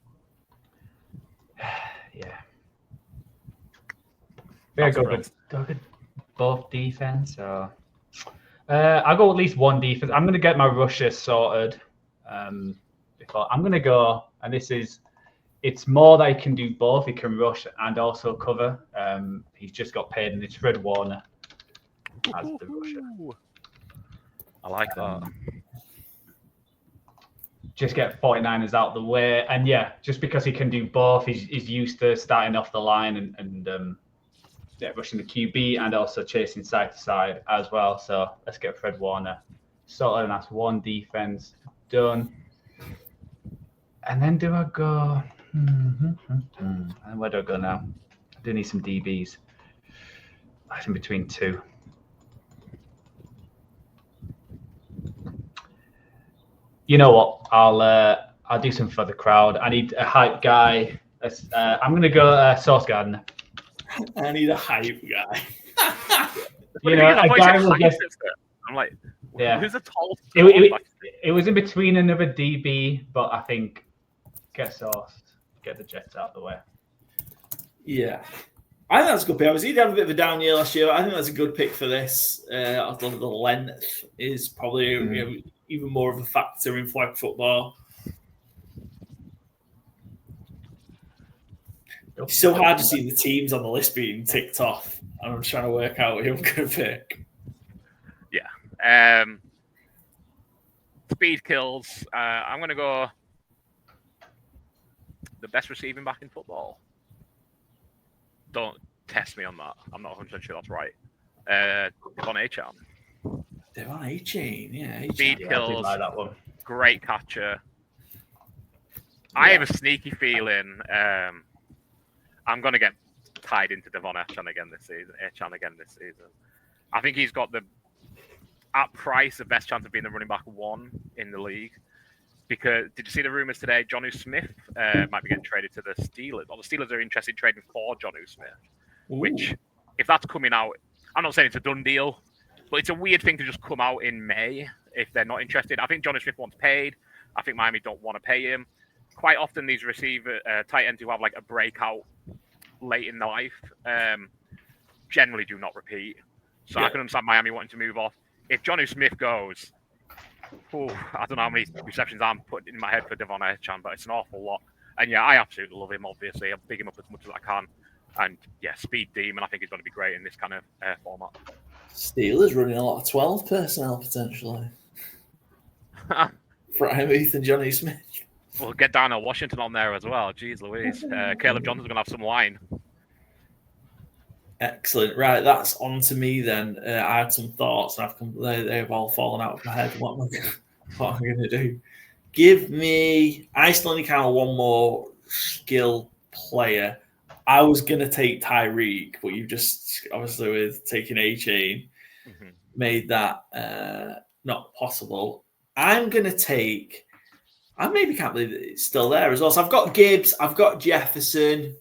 Yeah. Yeah, go good. Both defense. I'll go at least one defense. I'm going to get my rusher sorted. Before I'm going to go, and it's more that he can do both. He can rush and also cover. He's just got paid, and it's Fred Warner as the rusher. I like that. Just get 49ers out the way, and yeah, just because he can do both, he's used to starting off the line and rushing the QB and also chasing side to side as well. So let's get Fred Warner sorted, and that's one defense done. And then do I go? And where do I go now? I do need some DBs. I'm in between two. You know what? I'll do some for the crowd. I need a hype guy. I'm gonna go Sauce Gardner. I need a hype guy. A guy will get. I'm like, yeah. Who's a tall? It was in between another DB, but I think get Sauce, get the Jets out of the way. Yeah. I think that's a good pick. Obviously, he had a bit of a down year last year. I think that's a good pick for this. I thought the length is probably even more of a factor in flag football. It's so hard to see the teams on the list being ticked off, and I'm trying to work out who I'm going to pick. Yeah. Speed kills. I'm going to go the best receiving back in football. Don't test me on that. I'm not 100% sure that's right. Devon Achane. Devon Achane, yeah. Speed kills. I did like that one. Great catcher. I have a sneaky feeling I'm going to get tied into Devon Achane again this season. I think he's got at price, the best chance of being the running back 1 in the league. Because did you see the rumors today? Jonnu Smith might be getting traded to the Steelers. Or the Steelers are interested in trading for Jonnu Smith. Ooh. Which, if that's coming out, I'm not saying it's a done deal, but it's a weird thing to just come out in May if they're not interested. I think Jonnu Smith wants paid. I think Miami don't want to pay him. Quite often, these tight ends who have like a breakout late in their life generally do not repeat. So I can understand Miami wanting to move off. If Jonnu Smith goes, I don't know how many receptions I'm putting in my head for Devon Achane, but it's an awful lot. And yeah, I absolutely love him, obviously. I'll big him up as much as I can. And yeah, speed demon, I think he's going to be great in this kind of format. Steelers running a lot of 12 personnel, potentially. Freiermuth and Jonnu Smith. We'll get Darnell Washington on there as well. Jeez Louise. Caleb Johnson's going to have some wine. Excellent. Right, that's on to me then. I had some thoughts, and they've all fallen out of my head. What am I going to do? Give me... I still need kind of one more skill player. I was going to take Tyreek, but you just, obviously with taking Achane, made that not possible. I'm going to take... I maybe can't believe that it's still there as well. So I've got Gibbs, I've got Jefferson.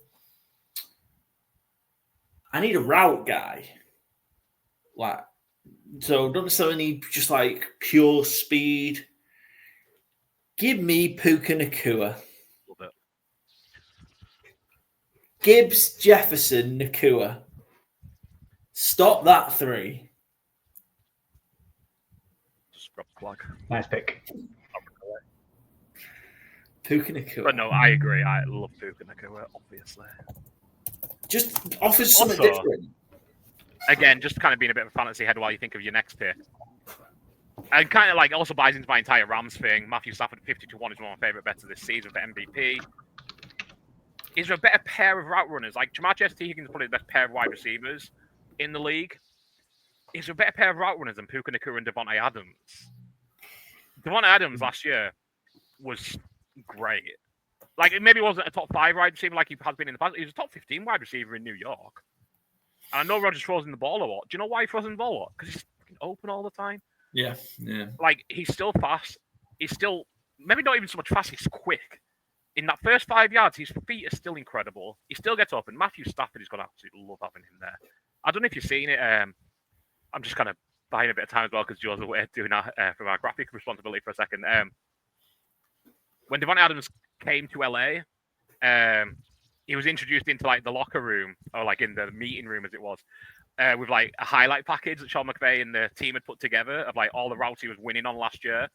I need a route guy. Like, So don't necessarily need just like pure speed. Give me Puka Nakua. Love it. Gibbs, Jefferson, Nakua. Stop that 3. Just grab the flag. Nice pick. Puka Nakua. But no, I agree. I love Puka Nakua, obviously. Just offers something Also, different. Again, just kind of being a bit of a fantasy head while you think of your next pick. And kind of like also buys into my entire Rams thing. Matthew Stafford 50-1 is one of my favorite bets of this season for MVP. Is there a better pair of route runners? Like Jamar Chase, T. Higgins is probably the best pair of wide receivers in the league. Is there a better pair of route runners than Puka Nakua and Devontae Adams? Devontae Adams last year was great. Like, it maybe wasn't a top 5 wide receiver like he has been in the past. He was a top 15 wide receiver in New York. And I know Rodgers throws in the ball a lot. Do you know why he throws in the ball a lot? Because he's open all the time. Yeah. Like, he's still fast. He's still, maybe not even so much fast, he's quick. In that first 5 yards, his feet are still incredible. He still gets open. Matthew Stafford is going to absolutely love having him there. I don't know if you've seen it. I'm just kind of buying a bit of time as well because Joe's away doing that from our graphic responsibility for a second. When Devontae Adams came to LA, he was introduced into like the locker room or like in the meeting room as it was, with like a highlight package that Sean McVay and the team had put together of like all the routes he was winning on last year.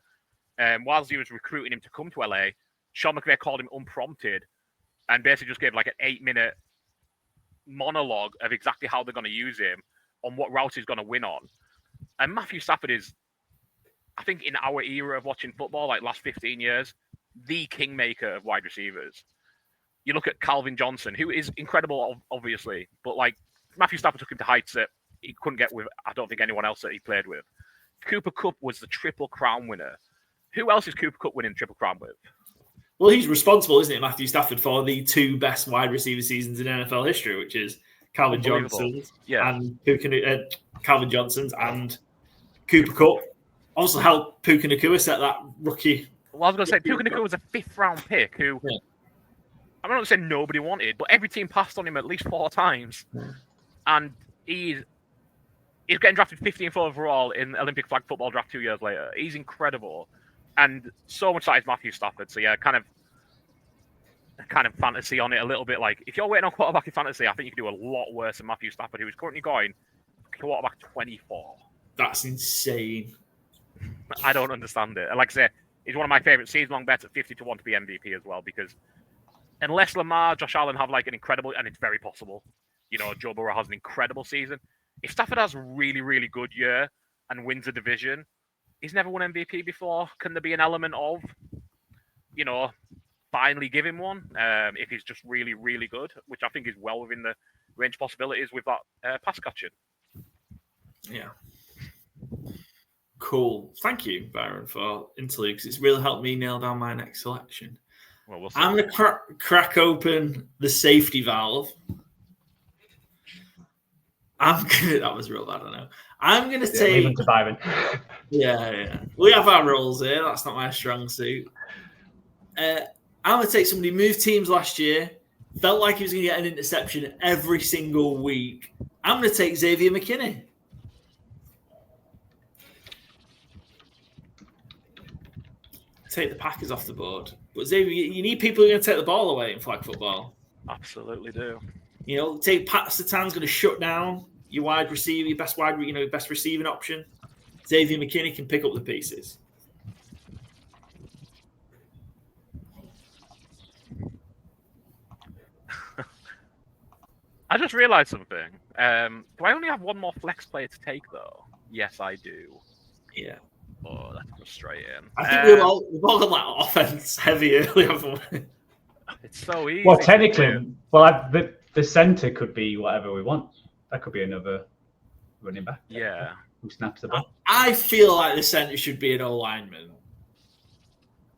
Whilst he was recruiting him to come to LA, Sean McVay called him unprompted and basically just gave like an 8-minute monologue of exactly how they're going to use him on what route he's going to win on. And Matthew Stafford is, I think in our era of watching football, like last 15 years, the kingmaker of wide receivers. You look at Calvin Johnson, who is incredible, obviously, but like Matthew Stafford took him to heights that he couldn't get with, I don't think, anyone else that he played with. Cooper Kupp was the Triple Crown winner. Who else is Cooper Kupp winning Triple Crown with? Well, he's responsible, isn't it, Matthew Stafford, for the 2 best wide receiver seasons in NFL history, which is Calvin Johnson's and Calvin Johnson's and Cooper Kupp. Also helped Puka Nakua set that rookie. Well, I was going to say, Puka Nakua was a 5th-round pick who, I'm not going to say nobody wanted, but every team passed on him at least 4 times. And he's getting drafted 15th overall in Olympic flag football draft 2 years later. He's incredible. And so much size Matthew Stafford. So yeah, kind of fantasy on it a little bit. Like if you're waiting on quarterback in fantasy, I think you can do a lot worse than Matthew Stafford, who is currently going quarterback 24. That's insane. I don't understand it. And like I say, he's one of my favorite season-long bets at 50-1 to be MVP as well, because unless Lamar, Josh Allen have like an incredible, and it's very possible, you know, Joe Burrow has an incredible season. If Stafford has a really, really good year and wins a division, he's never won MVP before. Can there be an element of, you know, finally give him one if he's just really, really good, which I think is well within the range of possibilities with that pass catching. Yeah. Cool. Thank you, Byron, for interlude, because it's really helped me nail down my next selection. Well, we'll see. I'm going to crack open the safety valve. That was real bad, I know. I'm going to take... Leave it to Byron. Yeah. We have our roles here. That's not my strong suit. I'm going to take somebody who moved teams last year, felt like he was going to get an interception every single week. I'm going to take Xavier McKinney. Take the Packers off the board. But Xavier, you need people who are going to take the ball away in flag football. Absolutely do. You know, take Pat Surtain's going to shut down your wide receiver, your best receiving option. Xavier McKinney can pick up the pieces. I just realised something. Do I only have one more flex player to take, though? Yes, I do. Yeah. Oh, that's frustrating. I think we've all got like offense heavy early, haven't we? It's so easy. Well, technically, the centre could be whatever we want. That could be another running back. Yeah. Who snaps the ball. I feel like the centre should be an O-lineman.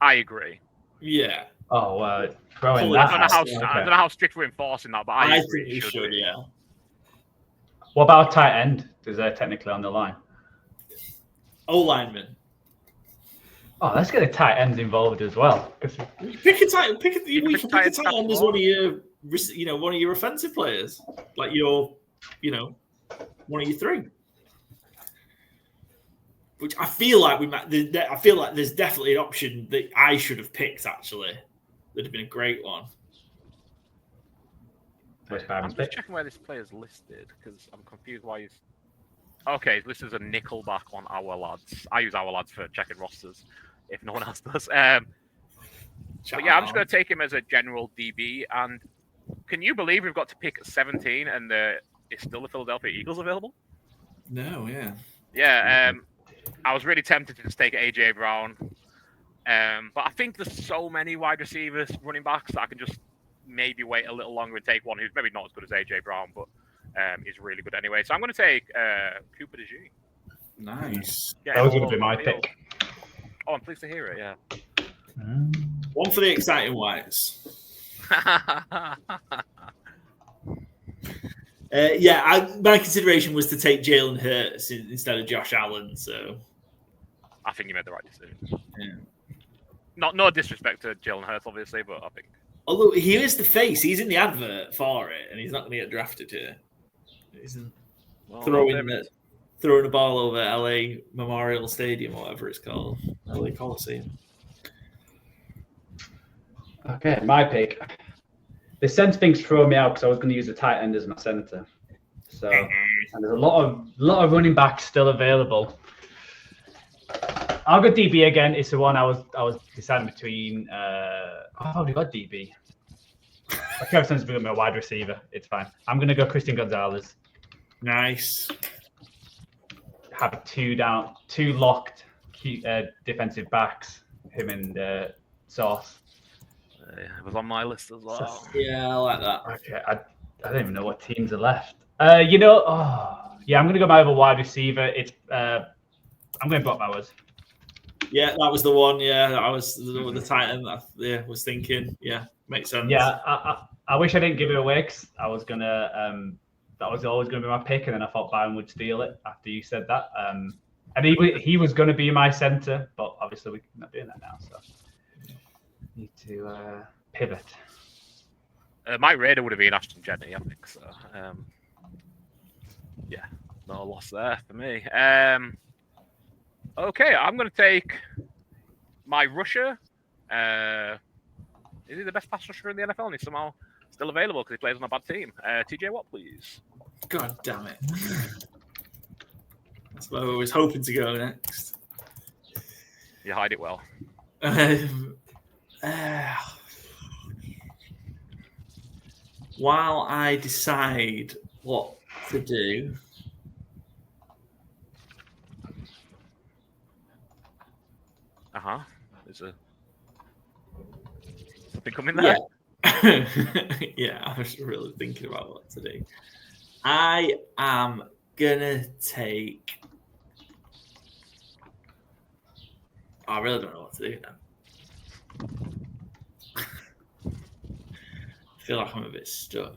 I agree. Yeah. Oh, well, throwing Cool. that. I don't know how strict we're enforcing that, but I agree. think you should, yeah. What about a tight end? Is there technically on the line? O-lineman. Oh, let's get a tight end involved as well. Pick a tight end as one of your offensive players, like one of your 3. which I feel like we might. I feel like there's definitely an option that I should have picked. Actually, that'd have been a great one. I'm just checking where this player's listed because I'm confused why he's. Okay, this is a Nickelback on Our Lads. I use Our Lads for checking rosters, if no one else does. But yeah, I'm just going to take him as a general DB. And can you believe we've got to pick 17 and it's still the Philadelphia Eagles available? No, yeah. Yeah, I was really tempted to just take AJ Brown. But I think there's so many wide receivers, running backs, that I can just maybe wait a little longer and take one who's maybe not as good as AJ Brown, but is really good anyway. So I'm going to take Cooper DeJean. Nice. Yeah, that was going to be my pick. Oh, I'm pleased to hear it, yeah. One for the exciting whites. My consideration was to take Jalen Hurts instead of Josh Allen, so I think you made the right decision. Yeah. No disrespect to Jalen Hurts, obviously, but I think. Although he is the face, he's in the advert for it, and he's not going to get drafted here. He's throwing a ball over LA Memorial Stadium, or whatever it's called, LA Coliseum. Okay, my pick. The center thing's throwing me out because I was going to use a tight end as my center. So, and there's a lot of running backs still available. I'll go DB again. It's the one I was deciding between. I've already got DB. Kevin's become a wide receiver. It's fine. I'm going to go Christian Gonzalez. Nice. Have two locked defensive backs. Him and Sauce. It was on my list as well. Yeah, I like that. Okay, I don't even know what teams are left. I'm going to go my other wide receiver. I'm going Brock Bowers. Yeah, that was the one. Yeah, I was the Titan. Was thinking. Yeah, makes sense. Yeah, I wish I didn't give it away because I was gonna. That was always going to be my pick, and then I thought Byron would steal it after you said that. And he was going to be my center, but obviously we're not doing that now, so need to pivot. My Raider would have been Ashton Jenney, I think so. Yeah, no loss there for me. Okay, I'm going to take my rusher. Is he the best pass rusher in the NFL? And he's somehow still available because he plays on a bad team. TJ Watt, please. God damn it. That's where I was hoping to go next. You hide it well. While I decide what to do, There's something coming there. Yeah. Yeah, I was really thinking about what to do. I am gonna take. I really don't know what to do now. I feel like I'm a bit stuck.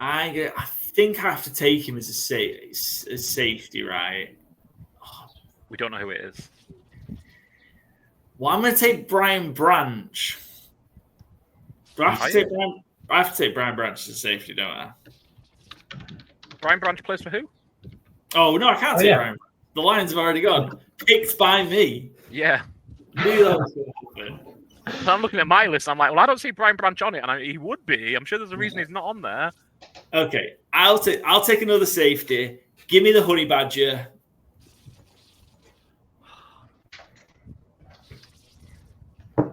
I think I have to take him as a safety, right? We don't know who it is. Well, I'm going to take Brian Branch. Do I have to take Brian Branch as a safety, don't I? Brian Branch plays for who? Oh, no, I can't take Brian Branch. The Lions have already gone. Picked by me. Yeah. Knew that was going to happen. So I'm looking at my list. I'm like, well, I don't see Brian Branch on it, and he would be. I'm sure there's a reason he's not on there. Okay, I'll take another safety. Give me the Honey Badger.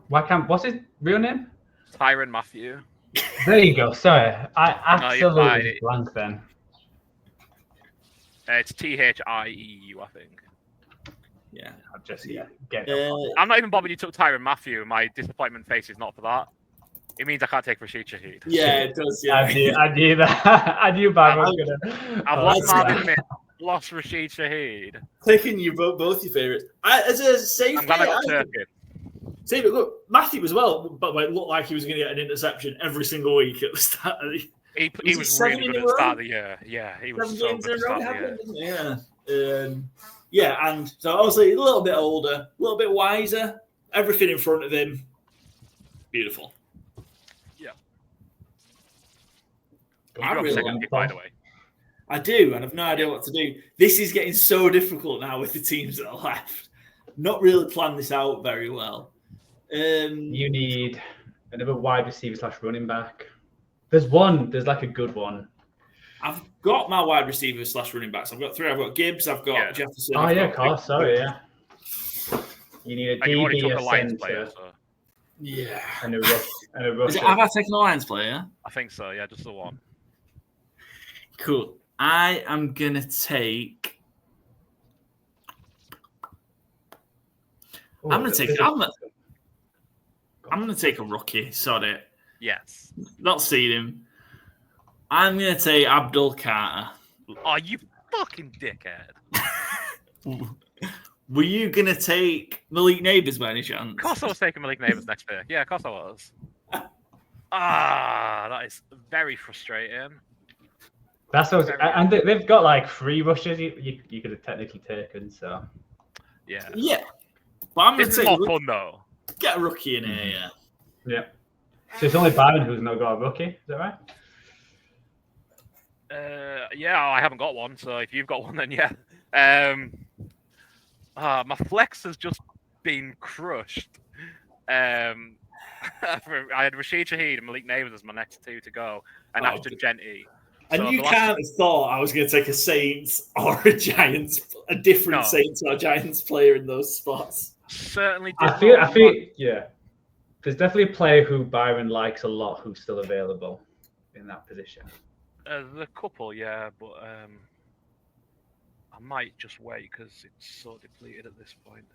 What's his real name? Tyrann Mathieu. There you go. Sorry, I absolutely blanked then. It's THIEU, I think. Yeah, I'll just get it. I'm not even bothered you took Tyrann Mathieu. My disappointment face is not for that. It means I can't take Rashid Shaheed. Yeah, it does. Yeah. I knew that. I knew Byron was gonna. I've lost Marvin Mims, lost Rashid Shaheed. Taking you both your favourites. As a safety, I'm glad I got Turpin. Safety, look, Matthew as well, but it looked like he was going to get an interception every single week at the start of the He was really good at the start of the year. Yeah, he was so good at the start of the year. Yeah, and so obviously a little bit older, a little bit wiser, everything in front of him. Beautiful. You do have a second pick, by the way. I do, and I've no idea what to do. This is getting so difficult now with the teams that are left. Not really planned this out very well. You need another wide receiver / running back. There's like a good one. I've got my wide receiver / running backs. I've got 3. I've got Gibbs. I've got Jefferson. Oh, yeah, of course. Sorry, yeah. You need a DB, a center. Player, so. Yeah. And a rusher. Have I taken a Lions player? I think so, yeah, just the one. Cool. I am going to take... I'm going to take a rookie. Sorry. Yes. Not seen him. I'm going to take Abdul Carter. Oh, you fucking dickhead. Were you going to take Malik Neighbours by any chance? Of course I was taking Malik Neighbours next pick. Yeah, of course I was. That is very frustrating. That's what, and they've got like 3 rushes you could have technically taken, so. Yeah. Yeah. But I'm going to take more fun, though. Get a rookie in here, yeah. Yeah. So it's only Byron who's not got a rookie, is that right? Yeah, I haven't got one, so if you've got one, then yeah. My flex has just been crushed. I had Rashid Shaheed and Malik Neighbours as my next 2 to go, and Ashton Genty. And so you can't have thought I was going to take a Saints or a Giants, a different Saints or Giants player in those spots. Certainly. I feel, yeah. There's definitely a player who Byron likes a lot who's still available in that position. The couple, yeah, but I might just wait because it's so depleted at this point.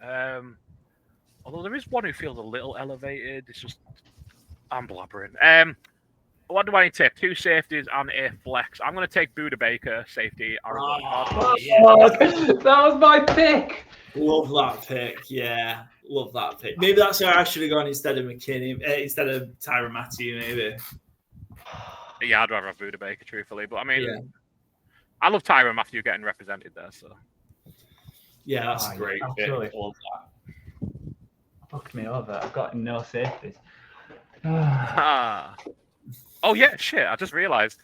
Although there is one who feels a little elevated. It's just I'm blabbering. What do I need to take? 2 safeties and a flex. I'm going to take Buda Baker, safety. That was my pick. Love that pick. Yeah, love that pick. Maybe that's where I should have gone instead of McKinney, instead of Tyrann Mathieu, maybe. Yeah, I'd rather have Buda Baker, truthfully. But I mean, I love Tyrann Mathieu getting represented there. So yeah, that's a great pick. Love that. Fucked me over. I've got no safeties. Oh, yeah, shit. I just realised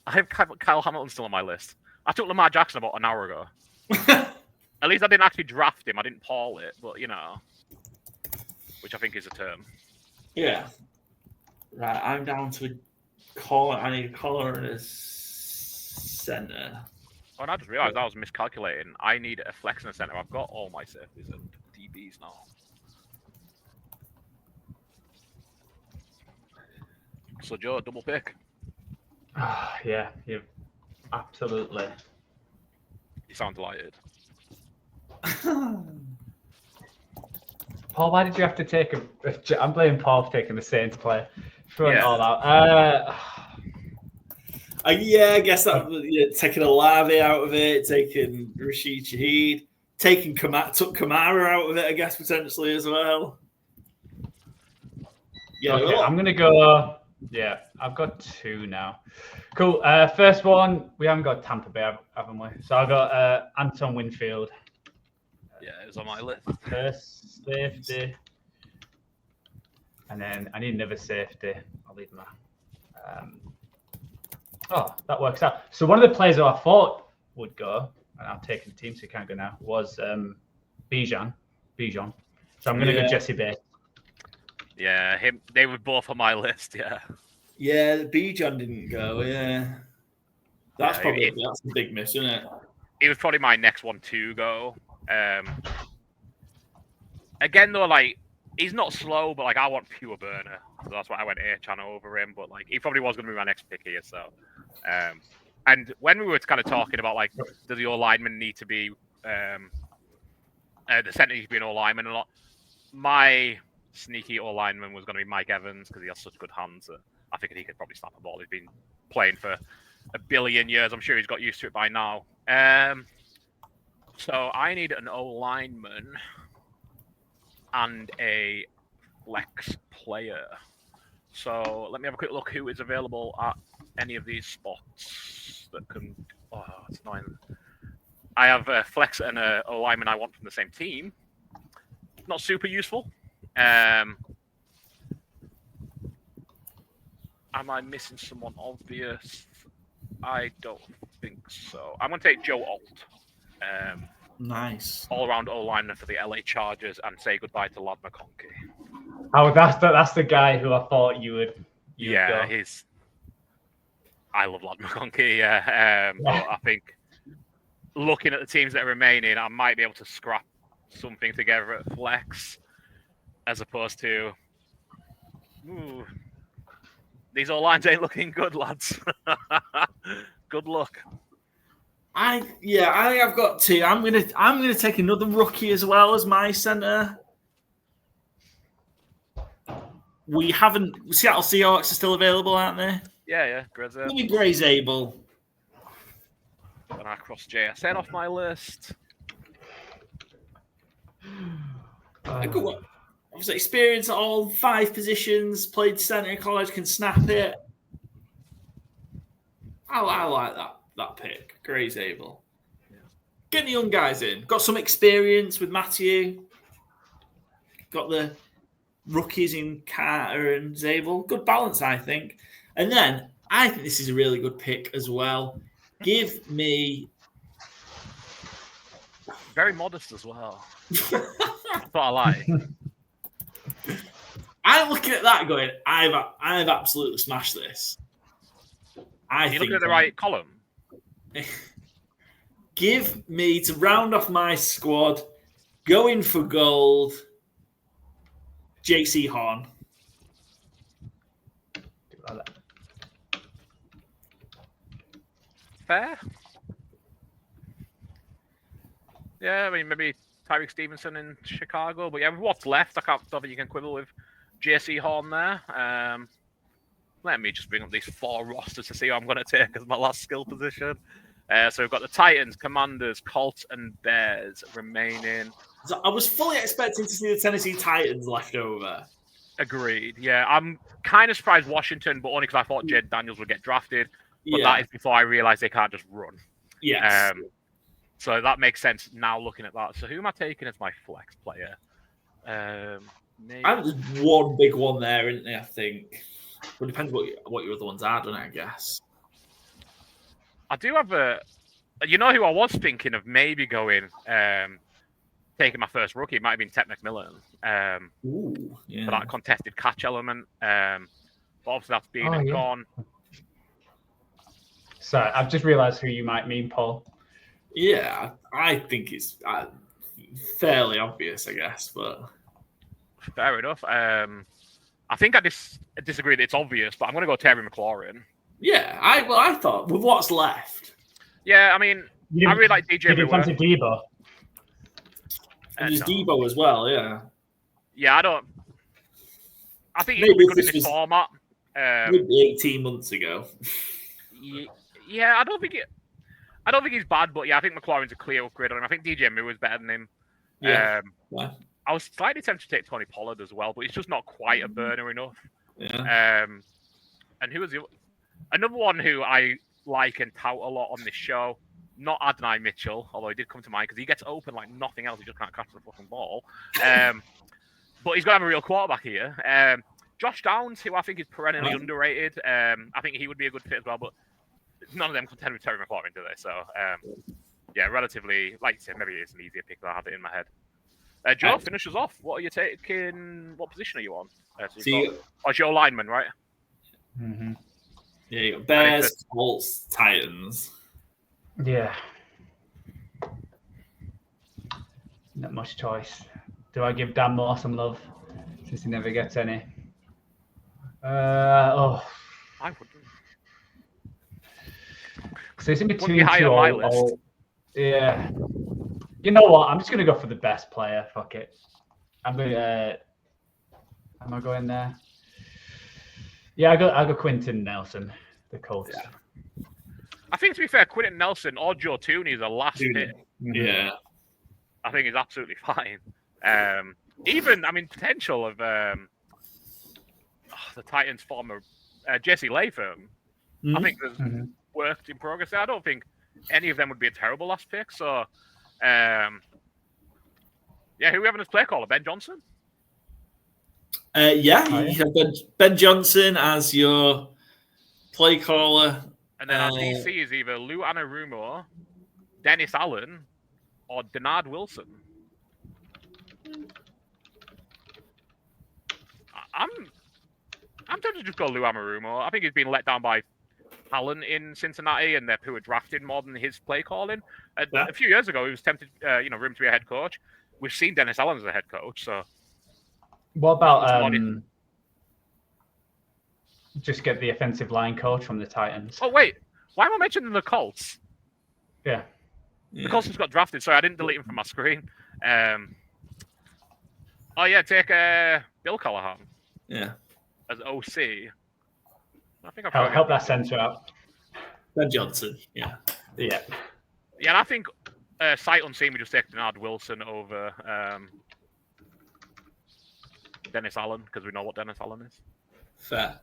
I have Kyle Hamilton still on my list. I took Lamar Jackson about an hour ago. At least I didn't actually draft him. I didn't Paul it, but, you know, which I think is a term. Yeah. Right, I'm down to a collar. I need a collar and a centre. Oh, and I just realised I was miscalculating. I need a flex and a centre. I've got all my safeties and DBs now. So, Joe, double pick. Yeah, absolutely. You sound delighted. Paul, why did you have to take I'm blaming Paul for taking the Saints player. Throwing it all out. I guess that taking Olave out of it, taking Rashid Shaheed, took Kamara out of it, I guess, potentially as well. Yeah, okay, I'm going to go... Yeah, I've got 2 now. Cool. First one, we haven't got Tampa Bay, haven't we? So I've got Anton Winfield. Yeah, it was on my list. First safety. And then I need another safety. I'll leave my... that works out. So one of the players who I thought would go, and I'm taking the team so he can't go now, was Bijan. So I'm going to go Jesse Bates. Yeah, they were both on my list, yeah. Yeah, Bijan didn't go, yeah. That's a big miss, isn't it? He was probably my next one to go. Again, though, like, he's not slow, but, like, I want pure burner. So that's why I went A-Chan over him. But, like, he probably was going to be my next pick here, so. And when we were kind of talking about, like, does the O-lineman need to be, the center needs to be an O-lineman a lot, my sneaky O-lineman was going to be Mike Evans because he has such good hands. I figured he could probably snap a ball. He's been playing for a billion years. I'm sure he's got used to it by now. So I need an O-lineman and a flex player. So let me have a quick look who is available at any of these spots that can... Oh, it's annoying. I have a flex and a O-lineman I want from the same team. Not super useful. Am I missing someone obvious? I don't think so. I'm going to take Joe Alt. Nice. All-around O-liner for the LA Chargers and say goodbye to Lad McConkey. Oh, that's the guy who I thought you would Yeah, go. I love Lad McConkey, yeah. But I think looking at the teams that are remaining, I might be able to scrap something together at flex as opposed to... Ooh, these O-lines ain't looking good, lads. Good luck. I think I've got two. I'm gonna take another rookie as well as my center. We haven't. Seattle Seahawks are still available, aren't they? Yeah. Gray's Let me Gray's able. And I cross JSN off my list. A good one. Obviously, experience at all 5 positions. Played center in college, can snap it. I like that pick. Gray's able. Yeah. Get the young guys in. Got some experience with Matthew. Got the rookies in Carter and Zabel. Good balance, I think. And then I think this is a really good pick as well. Give me... Very modest as well. That's what I like. I'm looking at that going, I've absolutely smashed this. Are you looking at the right column? Give me, to round off my squad, going for gold, JC Horn. Fair. Yeah, I mean, maybe Tyreek Stevenson in Chicago. But yeah, with what's left, I don't think you can quibble with JC Horn there. Let me just bring up these 4 rosters to see who I'm going to take as my last skill position. So we've got the Titans, Commanders, Colts, and Bears remaining. So I was fully expecting to see the Tennessee Titans left over. Agreed. Yeah, I'm kind of surprised Washington, but only because I thought Jed Daniels would get drafted. But that is before I realized they can't just run. Yes. So that makes sense now looking at that. So who am I taking as my flex player? There's one big one there, isn't there, I think. Well, it depends what your other ones are, doesn't it, I guess. I do have you know who I was thinking of maybe going, taking my first rookie? It might have been Ted McMillan. For that contested catch element. But obviously that's been gone. Sorry, I've just realised who you might mean, Paul. Yeah, I think it's fairly obvious, I guess, but... Fair enough. I think I disagree that it's obvious, but I'm going to go Terry McLaurin. Yeah, I thought, with what's left... Yeah, I mean, I really like DJ everywhere. You fancy Debo? And there's Debo as well, yeah. Yeah, I think he's good in this format. Maybe 18 months ago. Yeah, I don't think he's bad, but yeah, I think McLaurin's a clear upgrade on him. I think DJ Moore is better than him. Yeah. I was slightly tempted to take Tony Pollard as well, but he's just not quite a burner enough. Yeah. And who was another one who I like and tout a lot on this show? Not Adonai Mitchell, although he did come to mind because he gets open like nothing else. He just can't catch the fucking ball. But he's got to have a real quarterback here. Josh Downs, who I think is perennially underrated. I think he would be a good fit as well, but none of them contend with Terry McLaurin today. So, yeah, relatively, like you said, maybe it's an easier pick than I had it in my head. Joe, finish us off. What are you taking? What position are you on? It's your lineman, right? Mm-hmm. Yeah, you got Bears, Colts, Titans. Yeah. Not much choice. Do I give Dan Moore some love since he never gets any? I wouldn't. So it's in between two. Yeah. You know what? I'm just gonna go for the best player. Fuck it. I'm gonna. Am I going there? Yeah, I go Quentin Nelson, the Colts. Yeah. I think to be fair, Quentin Nelson or Joe Tooney is a last pick. Yeah. I think he's absolutely fine. Even, I mean, potential of the Titans former Jesse Latham. I think there's work in progress there. I don't think any of them would be a terrible last pick. So, yeah, who we having as play caller? Ben Johnson? You have Ben Johnson as your play caller. And then our DC is either Lou Anarumo, Dennis Allen, or Denard Wilson. I'm tempted to just go Lou Anarumo. I think he's been let down by Allen in Cincinnati, and who were drafted more than his play calling. A few years ago, he was tempted, room to be a head coach. We've seen Dennis Allen as a head coach. So, what about just get the offensive line coach from the Titans? Oh wait, why am I mentioning the Colts? Yeah. The Colts just got drafted, so I didn't delete him from my screen. Take Bill Callahan. Yeah. As OC. I think help that center out. Ben Johnson. Yeah. Yeah. Yeah, and I think sight unseen, we just take Denard Wilson over Dennis Allen because we know what Dennis Allen is. Fair.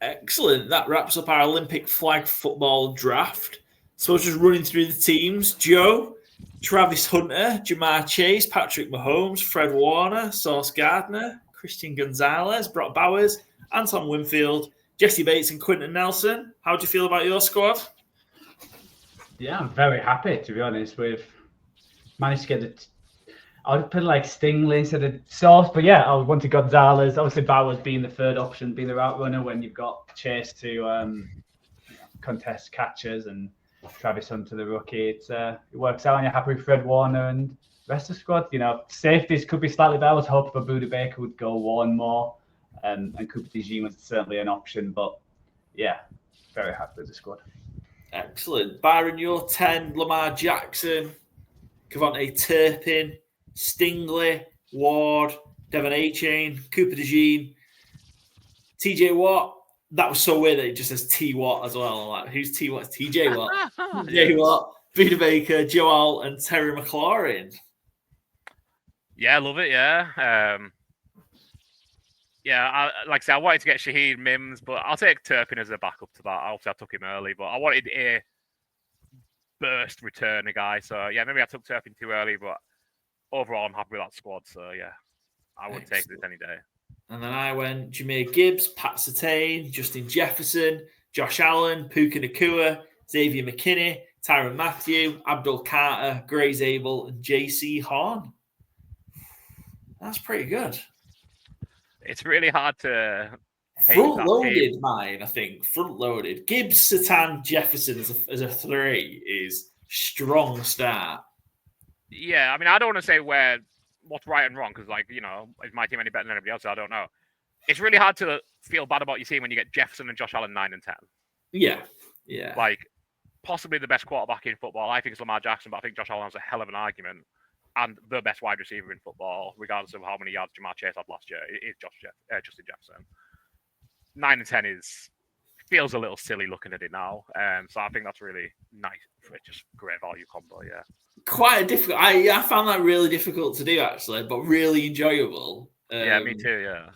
Excellent. That wraps up our Olympic flag football draft. So just running through the teams. Joe, Travis Hunter, Jamar Chase, Patrick Mahomes, Fred Warner, Sauce Gardner, Christian Gonzalez, Brock Bowers, Anton Winfield, Jesse Bates and Quentin Nelson. How do you feel about your squad? Yeah, I'm very happy, to be honest. We've managed to get it. I would put like Stingley instead of Sauce, but yeah, I would want to Gonzalez. Obviously, Bowers being the third option, being the route runner when you've got Chase to contest catches and Travis Hunter, the rookie. It works out, and you're happy with Fred Warner and the rest of the squad. Safeties could be slightly better. I was hoping for Buda Baker would go one more, and Cooper DeJean was certainly an option, but yeah, very happy with the squad. Excellent. Byron, you're 10, Lamar Jackson, Kevontae Turpin, Stingley, Ward, Devon A-Chain, Cooper DeJean, TJ Watt. That was so weird that it just says T Watt as well. Like, who's T Watt? TJ Watt. TJ Watt, Buda Baker, Joel, and Terry McLaurin. Yeah, I love it. Yeah. I wanted to get Shaheed Mims, but I'll take Turpin as a backup to that. Obviously, I took him early, but I wanted a burst returner guy. So, yeah, maybe I took Turpin too early, but overall, I'm happy with that squad. So, yeah, I would take this any day. And then I went Jameer Gibbs, Pat Surtain, Justin Jefferson, Josh Allen, Puka Nacua, Xavier McKinney, Tyrann Mathieu, Abdul Carter, Gray Zabel, and JC Horn. That's pretty good. It's really hard to front-loaded mine, I think. Front-loaded. Gibbs, Surtain, Jefferson as a three is strong start. Yeah, I mean, I don't want to say what's right and wrong because, is my team any better than anybody else? I don't know. It's really hard to feel bad about your team when you get Jefferson and Josh Allen 9 and 10. Yeah. Possibly the best quarterback in football. I think it's Lamar Jackson, but I think Josh Allen has a hell of an argument. And the best wide receiver in football, regardless of how many yards Jamar Chase had last year, is Justin Jefferson. 9 and 10 feels a little silly looking at it now. So I think that's really nice. It's just great value combo, yeah. Quite a difficult. I found that really difficult to do actually, but really enjoyable. Yeah, me too. Yeah,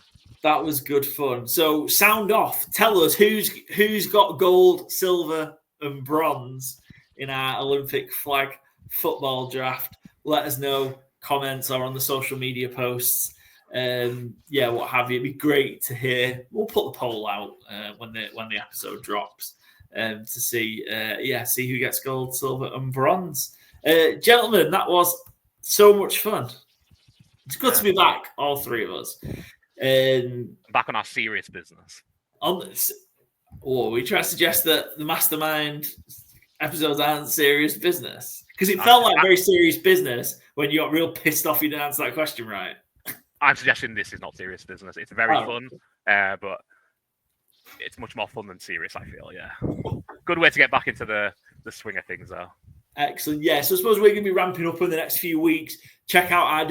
that was good fun. So sound off. Tell us who's got gold, silver, and bronze in our Olympic flag football draft. Let us know, comments or on the social media posts. What have you. It'd be great to hear. We'll put the poll out when the episode drops to see who gets gold, silver, and bronze. Gentlemen, that was so much fun. It's good to be back, all three of us. Back on our serious business. We try to suggest that the Mastermind episodes aren't serious business? Because it felt like very serious business when you got real pissed off you didn't answer that question right. I'm suggesting this is not serious business. It's very fun, but it's much more fun than serious, I feel, yeah. Good way to get back into the swing of things, though. Excellent. Yeah, so I suppose we're going to be ramping up in the next few weeks. Check out our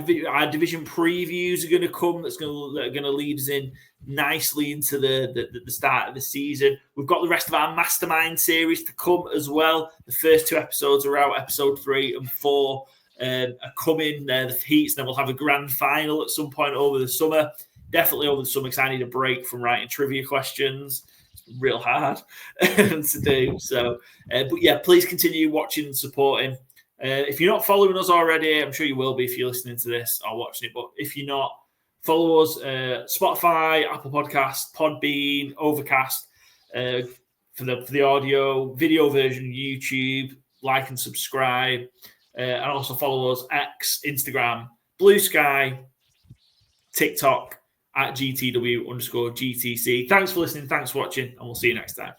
division previews are going to come. That are going to lead us in nicely into the start of the season. We've got the rest of our Mastermind series to come as well. The first 2 episodes are out. Episode 3 and 4 are coming. The heats, and then we'll have a grand final at some point over the summer. Definitely over the summer because I need a break from writing trivia questions. Real hard to do. So, but yeah, please continue watching and supporting. If you're not following us already, I'm sure you will be if you're listening to this or watching it. But if you're not, follow us: Spotify, Apple Podcasts, Podbean, Overcast. for the audio, video version, YouTube. Like and subscribe. And also follow us X, Instagram, Blue Sky, TikTok at GTW_GTC. Thanks for listening. Thanks for watching. And we'll see you next time.